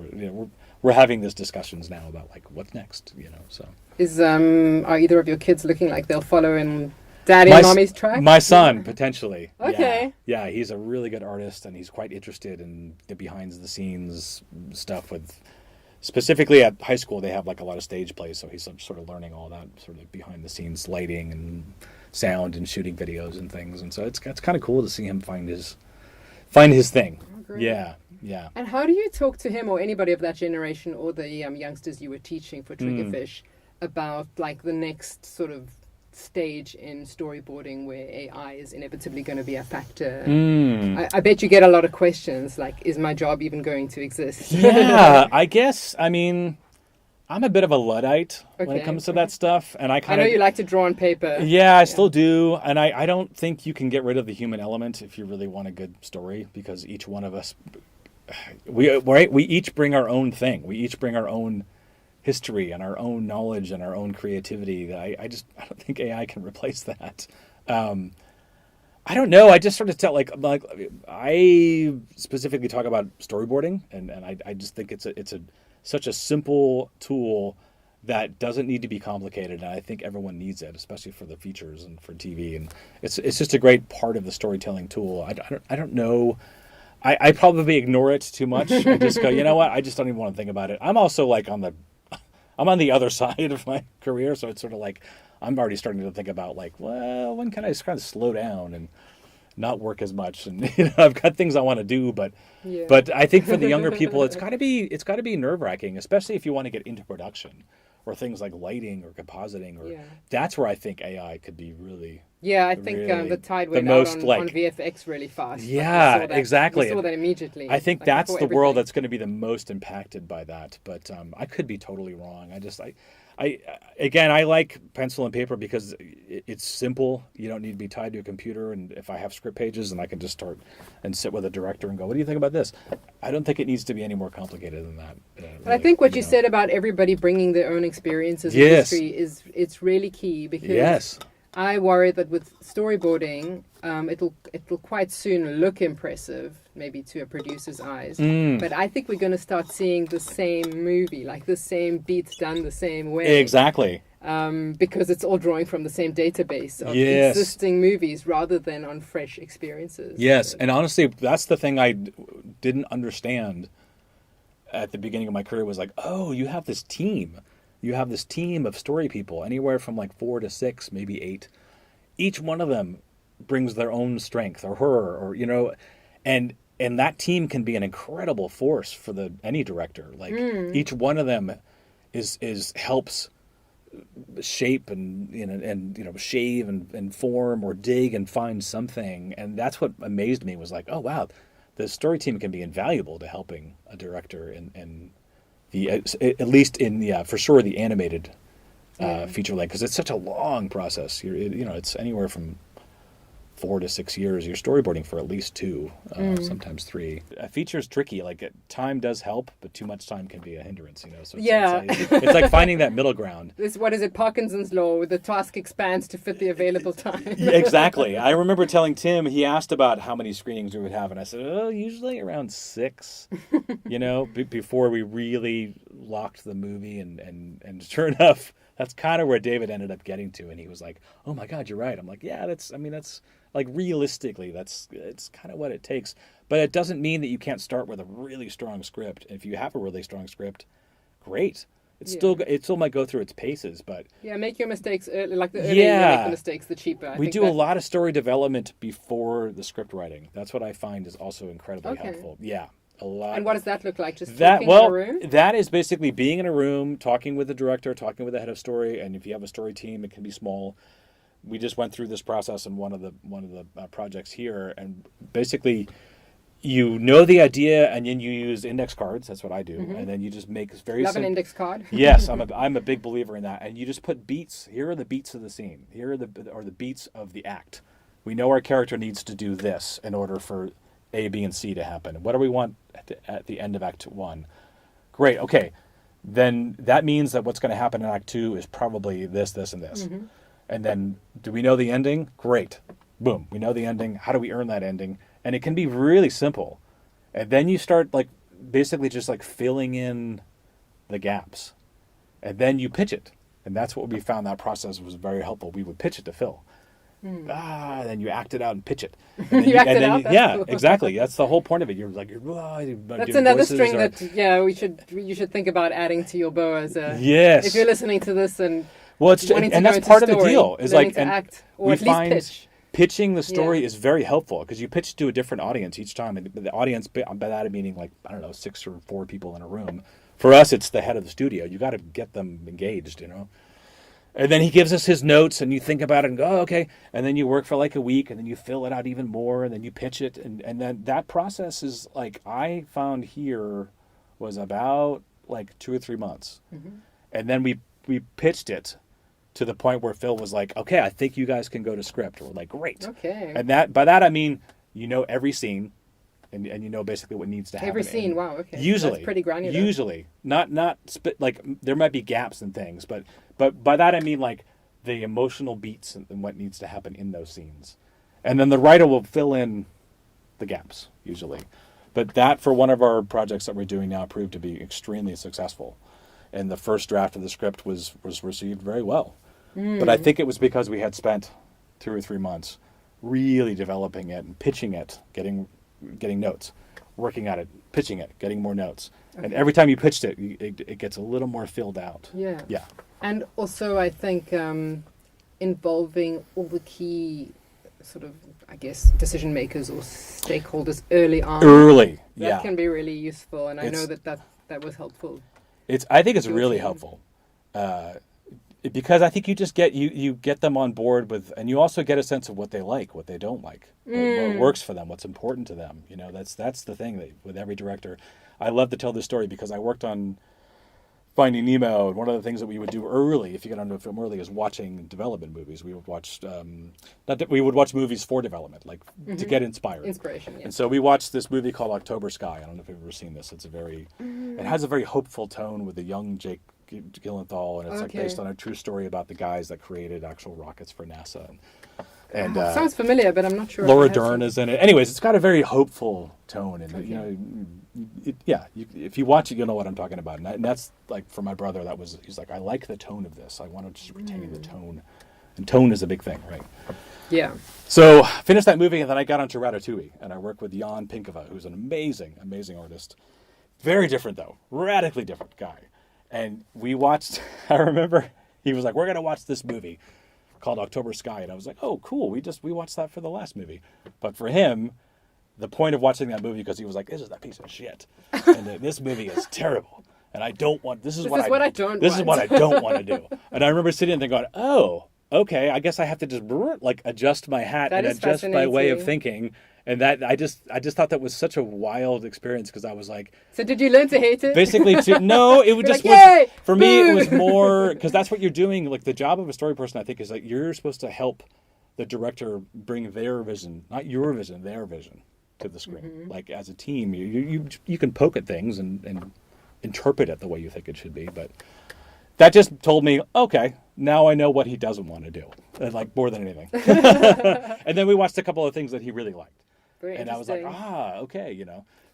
we're having these discussions now about what's next. So are either of your kids looking like they'll follow in Daddy and Mommy's track? My son potentially. Okay. Yeah, he's a really good artist and he's quite interested in the behind the scenes stuff with. Specifically at high school, they have a lot of stage plays, so he's sort of learning all that sort of behind the scenes lighting and sound and shooting videos and things. And so it's kind of cool to see him find his thing. Oh, great. Yeah. And how do you talk to him or anybody of that generation or the youngsters you were teaching for Triggerfish about the next sort of stage in storyboarding where AI is inevitably going to be a factor? I bet you get a lot of questions is my job even going to exist? Yeah, I guess. I mean, I'm a bit of a Luddite when it comes to that stuff, and I know you like to draw on paper. Yeah, I still do, and I don't think you can get rid of the human element if you really want a good story, because each one of us, we each bring our own thing. We each bring our own history and our own knowledge and our own creativity. I don't think AI can replace that. I don't know. I just sort of tell I specifically talk about storyboarding, and I just think it's such a simple tool that doesn't need to be complicated, and I think everyone needs it, especially for the features and for TV. And it's just a great part of the storytelling tool. I don't know. I probably ignore it too much and just go, you know what? I just don't even want to think about it. I'm also I'm on the other side of my career, so it's sort of I'm already starting to think about well, when can I just kind of slow down and not work as much? And I've got things I want to do, but I think for the younger people, it's got to be nerve-wracking, especially if you want to get into production or things like lighting or compositing, that's where I think AI could be really. Yeah, I think the tide went out on VFX really fast. Yeah, exactly. We saw that immediately. I think that's the world that's going to be the most impacted by that. But I could be totally wrong. I like pencil and paper because it's simple. You don't need to be tied to a computer. And if I have script pages, then I can just start and sit with a director and go, what do you think about this? I don't think it needs to be any more complicated than that. But I think what you said about everybody bringing their own experiences in history it's really key, because I worry that with storyboarding, it'll quite soon look impressive, maybe to a producer's eyes. But I think we're going to start seeing the same movie, the same beats done the same way. Exactly. Because it's all drawing from the same database of existing movies rather than on fresh experiences. Yes, and honestly, that's the thing I didn't understand at the beginning of my career was oh, you have this team. You have this team of story people, anywhere from 4 to 6, maybe 8. Each one of them brings their own strength, or her, or and that team can be an incredible force for any director. Each one of them is helps shape and shave and form or dig and find something, and that's what amazed me was oh wow, the story team can be invaluable to helping a director in the at least in the for sure the animated feature length, because it's such a long process. It's anywhere from 4 to 6 years. You're storyboarding for at least 2, sometimes 3. A feature is tricky. Like time does help, but too much time can be a hindrance. So it's like finding that middle ground. What is it? Parkinson's law. The task expands to fit the available time. Yeah, exactly. I remember telling Tim. He asked about how many screenings we would have, and I said, usually around 6. Before we really locked the movie, and sure enough, that's kind of where David ended up getting to, and he was like, "Oh my God, you're right." I'm like, "Yeah, that's like realistically, it's kind of what it takes." But it doesn't mean that you can't start with a really strong script. If you have a really strong script, great. It still might go through its paces, but make your mistakes early. Like the earlier you make the mistakes, the cheaper. We do a lot of story development before the script writing. That's what I find is also incredibly helpful. Yeah. A lot. And what does that look like? Just talking in a room? That is basically being in a room, talking with the director, talking with the head of story, and if you have a story team, it can be small. We just went through this process in one of the projects here, and basically, the idea, and then you use index cards. That's what I do, and then you just make very an index card. Yes, I'm a big believer in that, and you just put beats. Here are the beats of the scene. Here are the beats of the act. We know our character needs to do this in order for A, B, and C to happen. What do we want at the end of Act 1? Great, okay. Then that means that what's going to happen in Act 2 is probably this, this, and this. And then, do we know the ending? Great. Boom, we know the ending. How do we earn that ending? And it can be really simple. And then you start basically just filling in the gaps. And then you pitch it. And that's what we found that process was very helpful. We would pitch it to Phil. Then you act it out and pitch it. And then you act it out? Yeah, exactly. That's the whole point of it. You're like, that's another string you should think about adding to your bow as a. Yes. If you're listening to this and. Well, that's part of the deal. Is act, or at least pitch. Pitching the story is very helpful because you pitch to a different audience each time, and the audience, by that meaning 6 or 4 people in a room. For us, it's the head of the studio. You got to get them engaged, And then he gives us his notes, and you think about it and go, oh, okay. And then you work for a week, and then you fill it out even more, and then you pitch it. And then that process is I found here was about 2 or 3 months. And then we pitched it to the point where Phil was like, okay, I think you guys can go to script. We're like, great. Okay. And by that I mean, every scene. And basically what needs to happen. Every scene, wow, okay. Usually. That's pretty granular. Usually. Not there might be gaps and things, but by that I mean the emotional beats and what needs to happen in those scenes. And then the writer will fill in the gaps, usually. But that, for one of our projects that we're doing now, proved to be extremely successful. And the first draft of the script was received very well. But I think it was because we had spent 2 or 3 months really developing it and pitching it, getting notes, working at it, pitching it, getting more notes. Okay. And every time you pitched it, it gets a little more filled out. Yeah. Yeah. And also, I think involving all the key sort of, decision makers or stakeholders early on. That can be really useful. And I know that was helpful. I think it's really helpful. Because I think you just get them on board with, and you also get a sense of what they like, what they don't like, what works for them, what's important to them. That's the thing with every director. I love to tell this story because I worked on Finding Nemo, and one of the things that we would do early, if you get onto a film early, is watching development movies. We would watch, we would watch movies for development, to get inspired. Inspiration, yeah. And so we watched this movie called October Sky. I don't know if you've ever seen this. It has a very hopeful tone with a young Jake Gyllenhaal, and it's based on a true story about the guys that created actual rockets for NASA. And sounds familiar, but I'm not sure. Laura Dern is in it. Anyways, it's got a very hopeful tone, and if you watch it, you'll know what I'm talking about. And that's for my brother. He's like, I like the tone of this. I want to just retain the tone, and tone is a big thing, right? Yeah. So finished that movie, and then I got onto Ratatouille, and I worked with Jan Pinkava, who's an amazing artist. Very different though, radically different guy. And we watched, I remember he was like, we're going to watch this movie called October Sky. And I was like, oh, cool. We watched that for the last movie. But for him, the point of watching that movie, because he was like, this is a piece of shit. And this movie is terrible. And I don't want, this is what I don't want to do. And I remember sitting there going, oh, okay, I guess I have to just like adjust my hat That and is adjust my way of fascinating. thinking. And that I just thought that was such a wild experience because I was like, So did you learn to hate it? basically, no, it would You're just like, was "Yay! for me. It Boo!" was more because that's what you're doing. Like the job of a story person, I think, is like you're supposed to help the director bring their vision, not your vision, their vision to the screen. Like as a team, you can poke at things and interpret it the way you think it should be, but that just told me, okay, now I know what he doesn't want to do, like more than anything. And then we watched a couple of things that he really liked. Very And I was like, interesting. okay,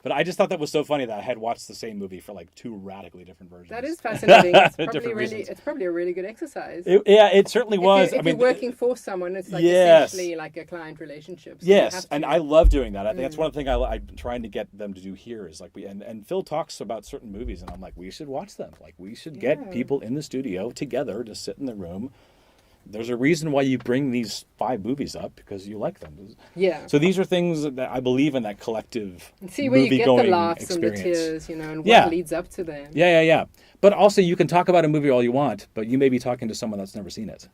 But I just thought that was so funny that I had watched the same movie for like two radically different versions. That is fascinating. Different reasons. It's probably a really good exercise. It certainly was. If you're working for someone, it's like Yes. essentially like a client relationship. So you Yes, have and to- I love doing that. I think that's one of the things I'm trying to get them to do here is like and Phil talks about certain movies, and I'm like, we should watch them. Like we should get people in the studio together to sit in the room. There's a reason why you bring these 5 movies up because you like them. Yeah. So these are things that I believe in that collective And see where you get the movie-going laughs and the experience. tears, and what Yeah. leads up to them. Yeah. But also, you can talk about a movie all you want, but you may be talking to someone that's never seen it.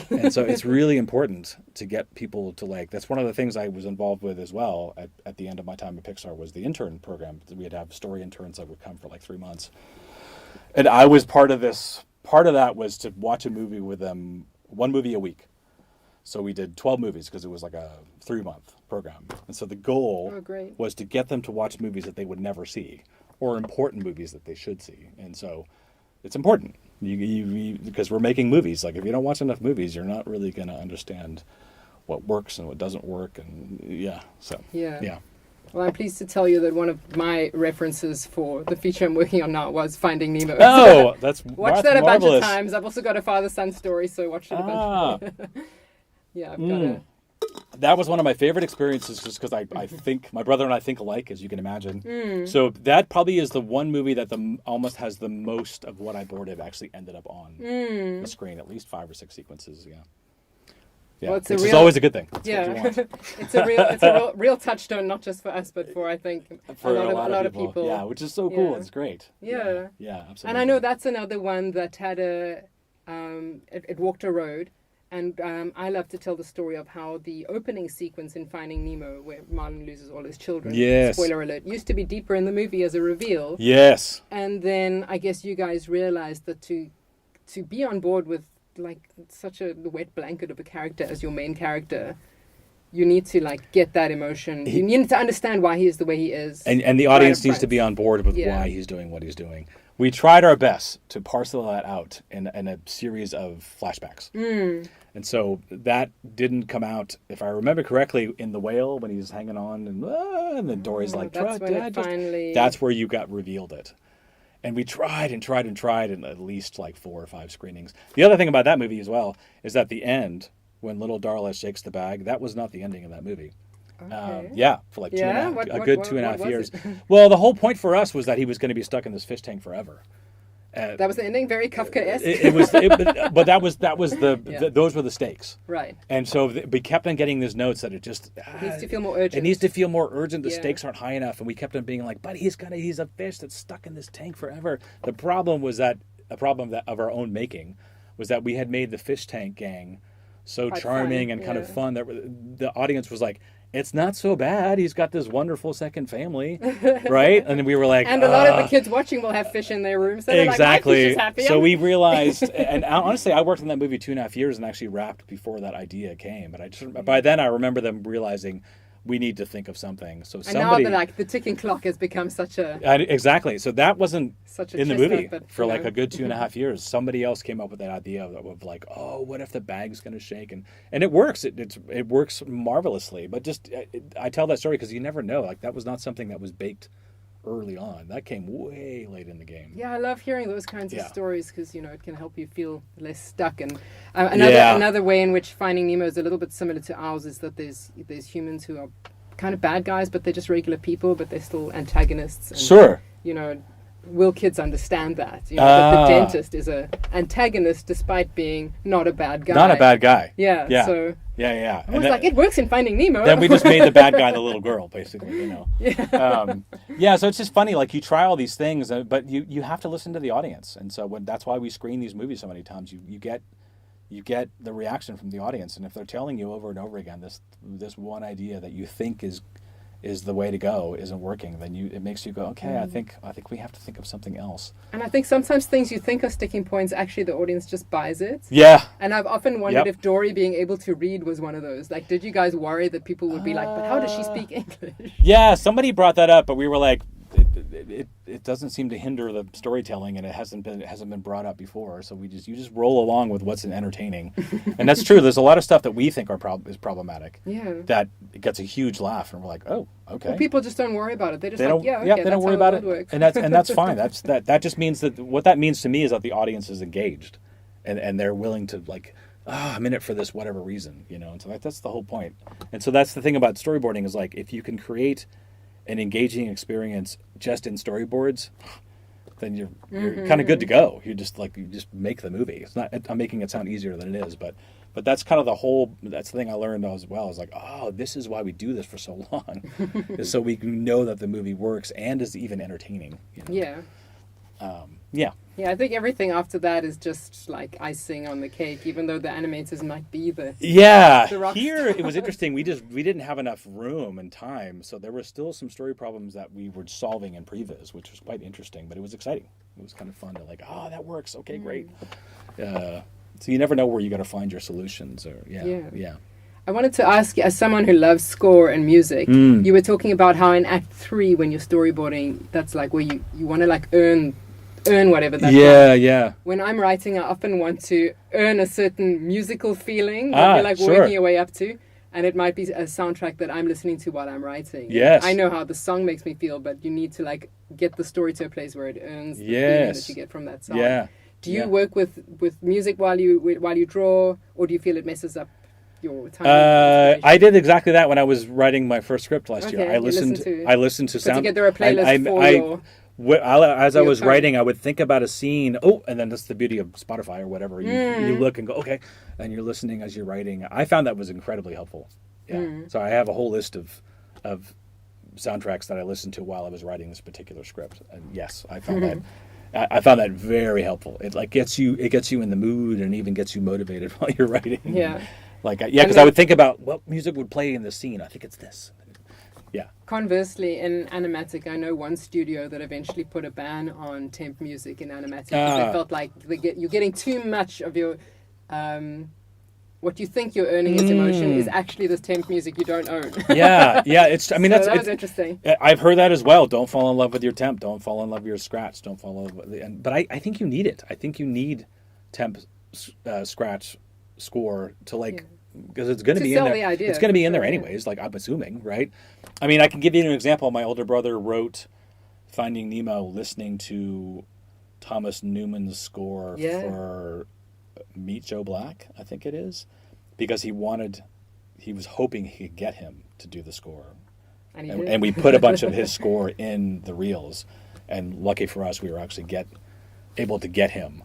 And so it's really important to get people to like. That's one of the things I was involved with as well at the end of my time at Pixar was the intern program. We'd have story interns that would come for like 3 months. And I was part of this. Part of that was to watch a movie with them, 1 movie a week. So we did 12 movies because it was like a 3-month program. And so the goal great. was to get them to watch movies that they would never see or important movies that they should see. And so it's important because we're making movies. Like if you don't watch enough movies, you're not really going to understand what works and what doesn't work. And yeah. Well, I'm pleased to tell you that one of my references for the feature I'm working on now was Finding Nemo. Oh, that's Watched that a marvelous. bunch of times. I've also got a father-son story, so watched it a bunch. Yeah, I've got a... That was one of my favorite experiences just because I think my brother and I think alike, as you can imagine. So that probably is the one movie that almost has the most of what I boarded actually ended up on the screen, at least 5 or 6 sequences. Yeah. Well, Which is always a good thing. That's what you want. it's a real touchstone, not just for us, but for I think For a lot of people. Yeah, which is so cool. Yeah. It's great. Yeah. Yeah, absolutely. And I know that's another one that had it walked a road. And I love to tell the story of how the opening sequence in Finding Nemo, where Marlin loses all his children, Yes. spoiler alert, used to be deeper in the movie as a reveal. Yes. And then I guess you guys realized that to be on board with like such a wet blanket of a character as your main character, you need to like get that emotion. You need to understand why he is the way he is. And the audience needs to be on board with why he's doing what he's doing. We tried our best to parcel that out in a series of flashbacks. And so that didn't come out, if I remember correctly, in The Whale when he's hanging on and then Dory's like, that's when it finally... That's where you got revealed it. And we tried and tried and tried in at least like 4 or 5 screenings. The other thing about that movie as well is that the end, when little Darla shakes the bag, that was not the ending of that movie. Okay. For like What- good what- 2.5 what was years. it? Well, the whole point for us was that he was going to be stuck in this fish tank forever. That was the ending, very Kafkaesque. But that was those were the stakes. Right. And so we kept on getting these notes that it just Needs to feel more urgent. It needs to feel more urgent. The Yeah. stakes aren't high enough, and we kept on being like, "But he's a fish that's stuck in this tank forever." The problem was that of our own making was that we had made the fish tank gang so Quite charming fun, and kind of yeah. fun that the audience was like, "It's not so bad. He's got this wonderful second family," right? And then we were like, And a lot of the kids watching will have fish in their rooms. So they're exactly. Like, my fish is happier. So we realized, and honestly, I worked on that movie 2.5 years and actually wrapped before that idea came. But by then, I remember them realizing we need to think of something. So And somebody, now the ticking clock has become such a exactly. So that wasn't such a in the chestnut, movie but, for you like know. a good 2.5 years. Somebody else came up with that idea of like, oh, what if the bag's going to shake? And it works. It works marvelously. But just I tell that story because you never know. Like that was not something that was baked early on. That came way late in the game. Yeah, I love hearing those kinds of Yeah. stories because it can help you feel less stuck. And another way in which Finding Nemo is a little bit similar to ours is that there's humans who are kind of bad guys, but they're just regular people, but they're still antagonists. And, Sure. will kids understand that? That the dentist is a antagonist despite being not a bad guy. Not a bad guy. Yeah. Yeah. So Yeah. I was like, it works in Finding Nemo. Then we just made the bad guy the little girl, basically, Yeah. So it's just funny, like you try all these things, but you have to listen to the audience. And so that's why we screen these movies so many times. You you get the reaction from the audience. And if they're telling you over and over again this one idea that you think is the way to go isn't working, then it makes you go, okay, I think we have to think of something else. And I think sometimes things you think are sticking points, actually the audience just buys it. Yeah. And I've often wondered if Dory being able to read was one of those. Like, did you guys worry that people would be like, but how does she speak English? Yeah, somebody brought that up, but we were like, it doesn't seem to hinder the storytelling, and it hasn't been brought up before. So you just roll along with what's entertaining, and that's true. There's a lot of stuff that we think is problematic. Yeah. That gets a huge laugh, and we're like, oh, okay. Well, people just don't worry about it. They just they don't worry about it, and that's fine. That just means that what that means to me is that the audience is engaged, and they're willing to like. I'm in it for this whatever reason, and so that's the whole point. And so that's the thing about storyboarding is like if you can create an engaging experience just in storyboards, then you're kind of good to go. You just make the movie. It's not. I'm making it sound easier than it is, but that's kind of that's the thing I learned as well. Is like, oh, this is why we do this for so long, is so we can know that the movie works and is even entertaining. Yeah. Yeah, I think everything after that is just like icing on the cake, even though the animators might be the rock Here star. it was interesting. We didn't have enough room and time, so there were still some story problems that we were solving in previs, which was quite interesting. But it was exciting. It was kind of fun to like, oh, that works. Okay, great. So you never know where you got to find your solutions. Yeah. I wanted to ask you, as someone who loves score and music, you were talking about how in Act 3, when you're storyboarding, that's like where you want to like earn whatever that's like. Yeah. When I'm writing, I often want to earn a certain musical feeling that you're like working your way up to. And it might be a soundtrack that I'm listening to while I'm writing. Yes. I know how the song makes me feel, but you need to like get the story to a place where it earns the feeling that you get from that song. Yeah. Do you work with music while you draw, or do you feel it messes up your time? I did exactly that when I was writing my first script last year. I listened to put sound. together a playlist for your. As I was writing, I would think about a scene. Oh, and then that's the beauty of Spotify or whatever. You look and go, okay, and you're listening as you're writing. I found that was incredibly helpful. Yeah. So I have a whole list of soundtracks that I listened to while I was writing this particular script. And yes, I found that. I found that very helpful. It like gets you in the mood and even gets you motivated while you're writing. Yeah. Because I would think about what music would play in this scene. I think it's this. Yeah. Conversely, in animatic, I know one studio that eventually put a ban on temp music in animatic because they felt like you're getting too much of your what you think you're earning as emotion is actually this temp music you don't own. Yeah. It's. I mean, that was interesting. I've heard that as well. Don't fall in love with your temp. Don't fall in love with your scratch. Don't fall in love with but I think you need it. I think you need temp scratch score to like. Because it's going to be in there. It's going to be in there anyways. Like I'm assuming, right? I mean, I can give you an example. My older brother wrote Finding Nemo, listening to Thomas Newman's score for Meet Joe Black, I think it is, because he was hoping he could get him to do the score, and we put a bunch of his score in the reels, and lucky for us, we were actually able to get him.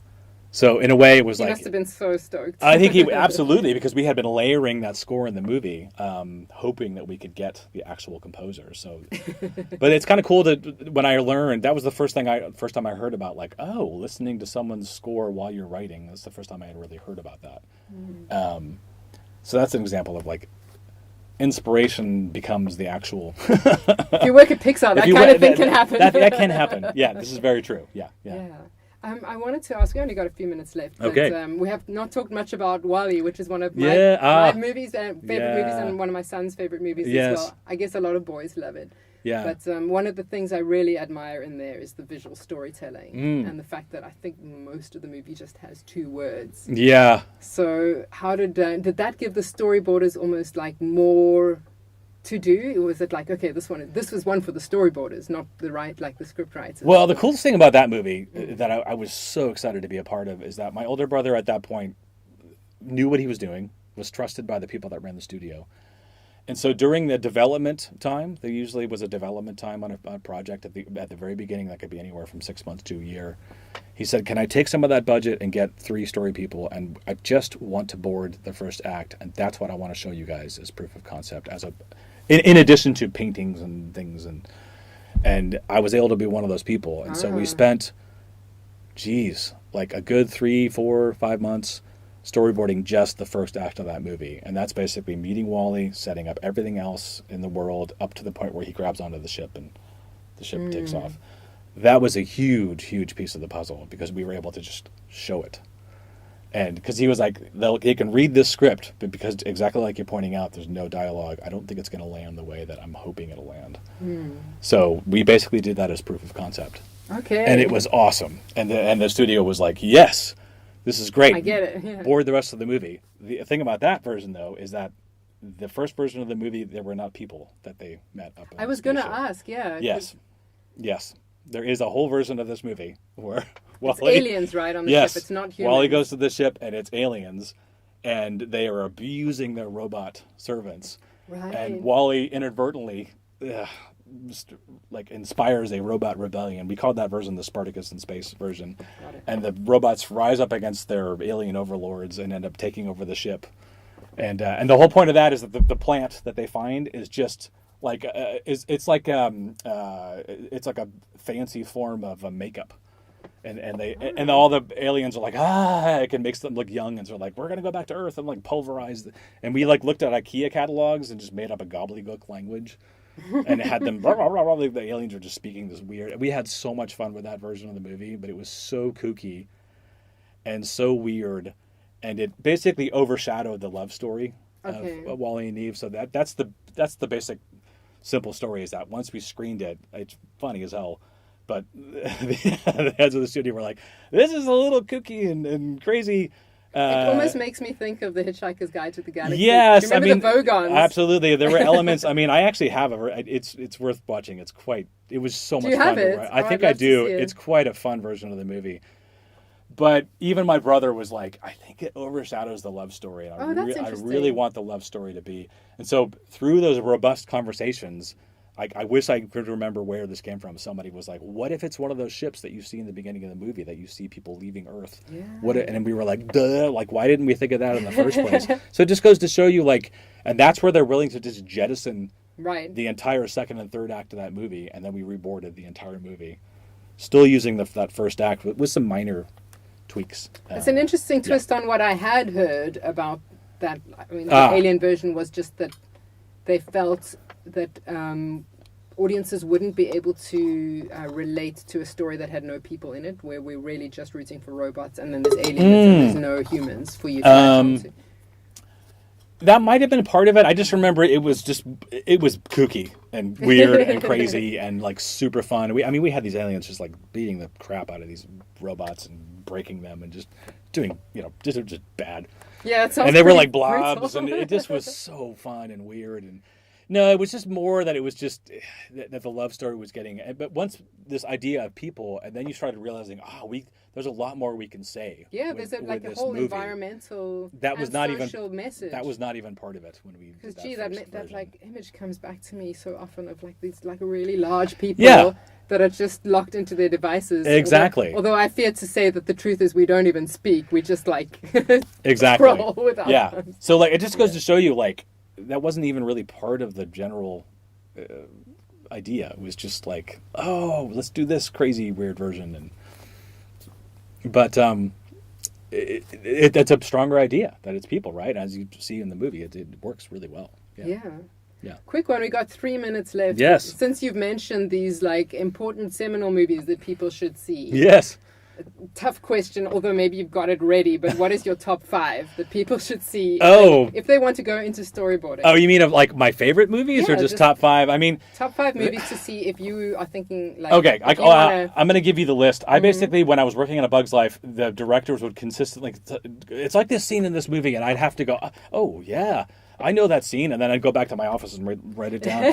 So in a way, it was he must have been so stoked. I think he absolutely, because we had been layering that score in the movie, hoping that we could get the actual composer. So, but it's kind of cool that when I learned, that was the first time I heard about like, oh, listening to someone's score while you're writing. That's the first time I had really heard about that. So that's an example of like inspiration becomes the actual. If you work at Pixar, that kind of thing can happen. That can happen. Yeah, this is very true. Yeah. I wanted to ask, we only got a few minutes left, but okay. We have not talked much about WALL-E, which is one of my movies and favorite movies, and one of my son's favorite movies as well. I guess a lot of boys love it. Yeah. But one of the things I really admire in there is the visual storytelling and the fact that I think most of the movie just has 2 words. Yeah. So how did that give the storyboarders almost like more to do? Or was it like, okay, this was one for the storyboarders, not the script writers? Well, the coolest thing about that movie that I was so excited to be a part of is that my older brother at that point knew what he was doing, was trusted by the people that ran the studio. And so during the development time, there usually was a development time on a project at the very beginning that could be anywhere from 6 months to a year. He said, can I take some of that budget and get 3 story people, and I just want to board the first act, and that's what I want to show you guys as proof of concept, in addition to paintings and things, and I was able to be one of those people. And so we spent, like a good 3, 4, 5 months storyboarding just the first act of that movie. And that's basically meeting Wall-E, setting up everything else in the world up to the point where he grabs onto the ship and the ship takes off. That was a huge, huge piece of the puzzle because we were able to just show it. And because he was like, they can read this script, but because exactly like you're pointing out, there's no dialogue, I don't think it's going to land the way that I'm hoping it'll land. So we basically did that as proof of concept. Okay. And it was awesome. And the studio was like, yes, this is great. I get it. Yeah. Board the rest of the movie. The thing about that version, though, is that the first version of the movie, there were not people that they met up on I was going to ask, yeah. Yes. There is a whole version of this movie where it's aliens, right, on the ship. It's not humans. Wall-E goes to the ship and it's aliens, and they are abusing their robot servants. Right. And Wall-E inadvertently inspires a robot rebellion. We called that version the Spartacus in Space version. Got it. And the robots rise up against their alien overlords and end up taking over the ship. And the whole point of that is that the plant that they find is just like it's like a fancy form of a makeup. And all the aliens are like, it can make them look young, and so like, we're gonna go back to Earth and like pulverize. And we like looked at IKEA catalogs and just made up a gobbledygook language, and it had them. Blah, blah, blah, blah, the aliens are just speaking this weird. We had so much fun with that version of the movie, but it was so kooky, and so weird, and it basically overshadowed the love story of Wall-E and Eve. So that's the basic simple story. Is that once we screened it, it's funny as hell. But the heads of the studio were like, this is a little kooky and crazy. It almost makes me think of The Hitchhiker's Guide to the Galaxy. Yes, I mean, the Vogons. Absolutely. There were elements. I mean, I actually have it's worth watching. It was so much fun. I think I do. It's quite a fun version of the movie. But even my brother was like, I think it overshadows the love story. And I really want the love story to be. And so through those robust conversations, I wish I could remember where this came from. Somebody was like, what if it's one of those ships that you see in the beginning of the movie that you see people leaving Earth? Yeah. And we were like, duh, like, why didn't we think of that in the first place? So it just goes to show you, like, and that's where they're willing to just jettison the entire second and third act of that movie, and then we reboarded the entire movie. Still using that first act with some minor tweaks. It's an interesting twist on what I had heard about that. I mean, the alien version was just that they felt that audiences wouldn't be able to relate to a story that had no people in it, where we're really just rooting for robots, and then there's aliens and there's no humans for you to latch onto. That might have been part of it. I just remember it was kooky and weird and crazy and like super fun. We had these aliens just like beating the crap out of these robots and breaking them and just doing, just bad. Yeah, it sounds. And they were like blobs, brutal. and it just was so fun and weird. And no, it was just more that it was just that the love story was getting. But once this idea of people, and then you started realizing, there's a lot more we can say. Yeah, there's a whole movie. Environmental That was not social even message. That was not even part of it when we. Because that like image comes back to me so often of like these like really large people. That are just locked into their devices. Exactly. Although I fear to say that the truth is we don't even speak. We just like exactly. scroll with our phones. So like it just goes to show you like that wasn't even really part of the general idea. It was just like, let's do this crazy weird version. But it's a stronger idea that it's people, right? As you see in the movie, it works really well. Yeah. Quick one. We got 3 minutes left. Yes. Since you've mentioned these like important seminal movies that people should see. Yes. Tough question, although maybe you've got it ready, but what is your top 5 that people should see if they want to go into storyboarding? Oh, you mean of like my favorite movies or just top 5? I mean, top 5 movies to see if you are thinking like. Okay, I'm going to give you the list. I basically, when I was working on A Bug's Life, the directors would consistently, it's like this scene in this movie, and I'd have to go, oh yeah, I know that scene, and then I'd go back to my office and write it down.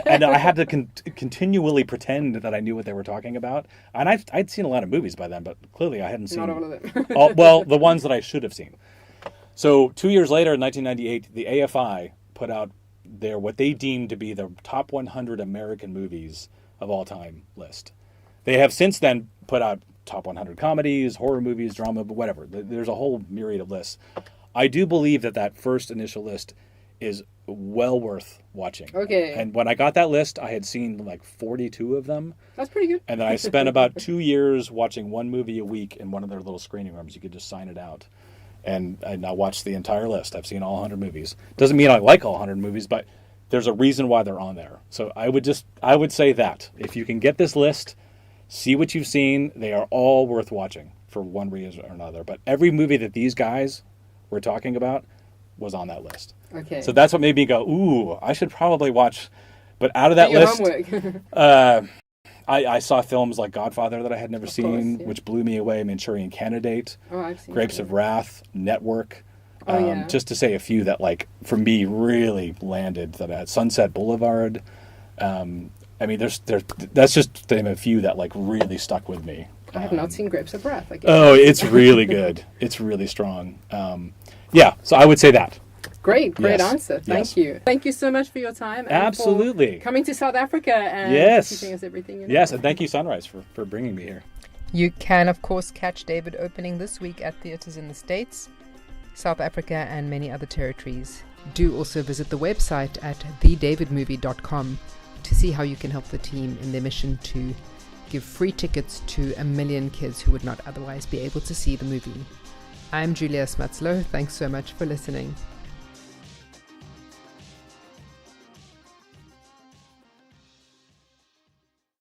and I had to continually pretend that I knew what they were talking about. And I'd seen a lot of movies by then, but clearly I hadn't seen... Not all of them. well, the ones that I should have seen. So 2 years later, in 1998, the AFI put out what they deemed to be the top 100 American movies of all time list. They have since then put out top 100 comedies, horror movies, drama, but whatever. There's a whole myriad of lists. I do believe that first initial list is well worth watching. Okay. And when I got that list, I had seen like 42 of them. That's pretty good. And then I spent about 2 years watching one movie a week in one of their little screening rooms. You could just sign it out. And I watched the entire list. I've seen all 100 movies. Doesn't mean I like all 100 movies, but there's a reason why they're on there. So I would say that if you can get this list, see what you've seen. They are all worth watching for one reason or another. But every movie that these guys were talking about was on that list. Okay. So that's what made me go, ooh, I should probably watch. But out of that list, I saw films like Godfather that I had never seen, which blew me away. Manchurian Candidate, I've seen Grapes of Wrath, Network. Yeah. Just to say a few that, like, for me, really landed. That I had Sunset Boulevard. I mean, that's just a few that, like, really stuck with me. I have not seen Grapes of Wrath. I guess. Oh, it's really good. It's really strong. Yeah, so I would say that. Great Yes. answer. Thank you. Thank you so much for your time. And Absolutely. for coming to South Africa and teaching us everything you know. Yes, and thank you, Sunrise, for bringing me here. You can, of course, catch David opening this week at theatres in the States, South Africa, and many other territories. Do also visit the website at thedavidmovie.com to see how you can help the team in their mission to give free tickets to 1 million kids who would not otherwise be able to see the movie. I'm Julia Smuts Louw. Thanks so much for listening.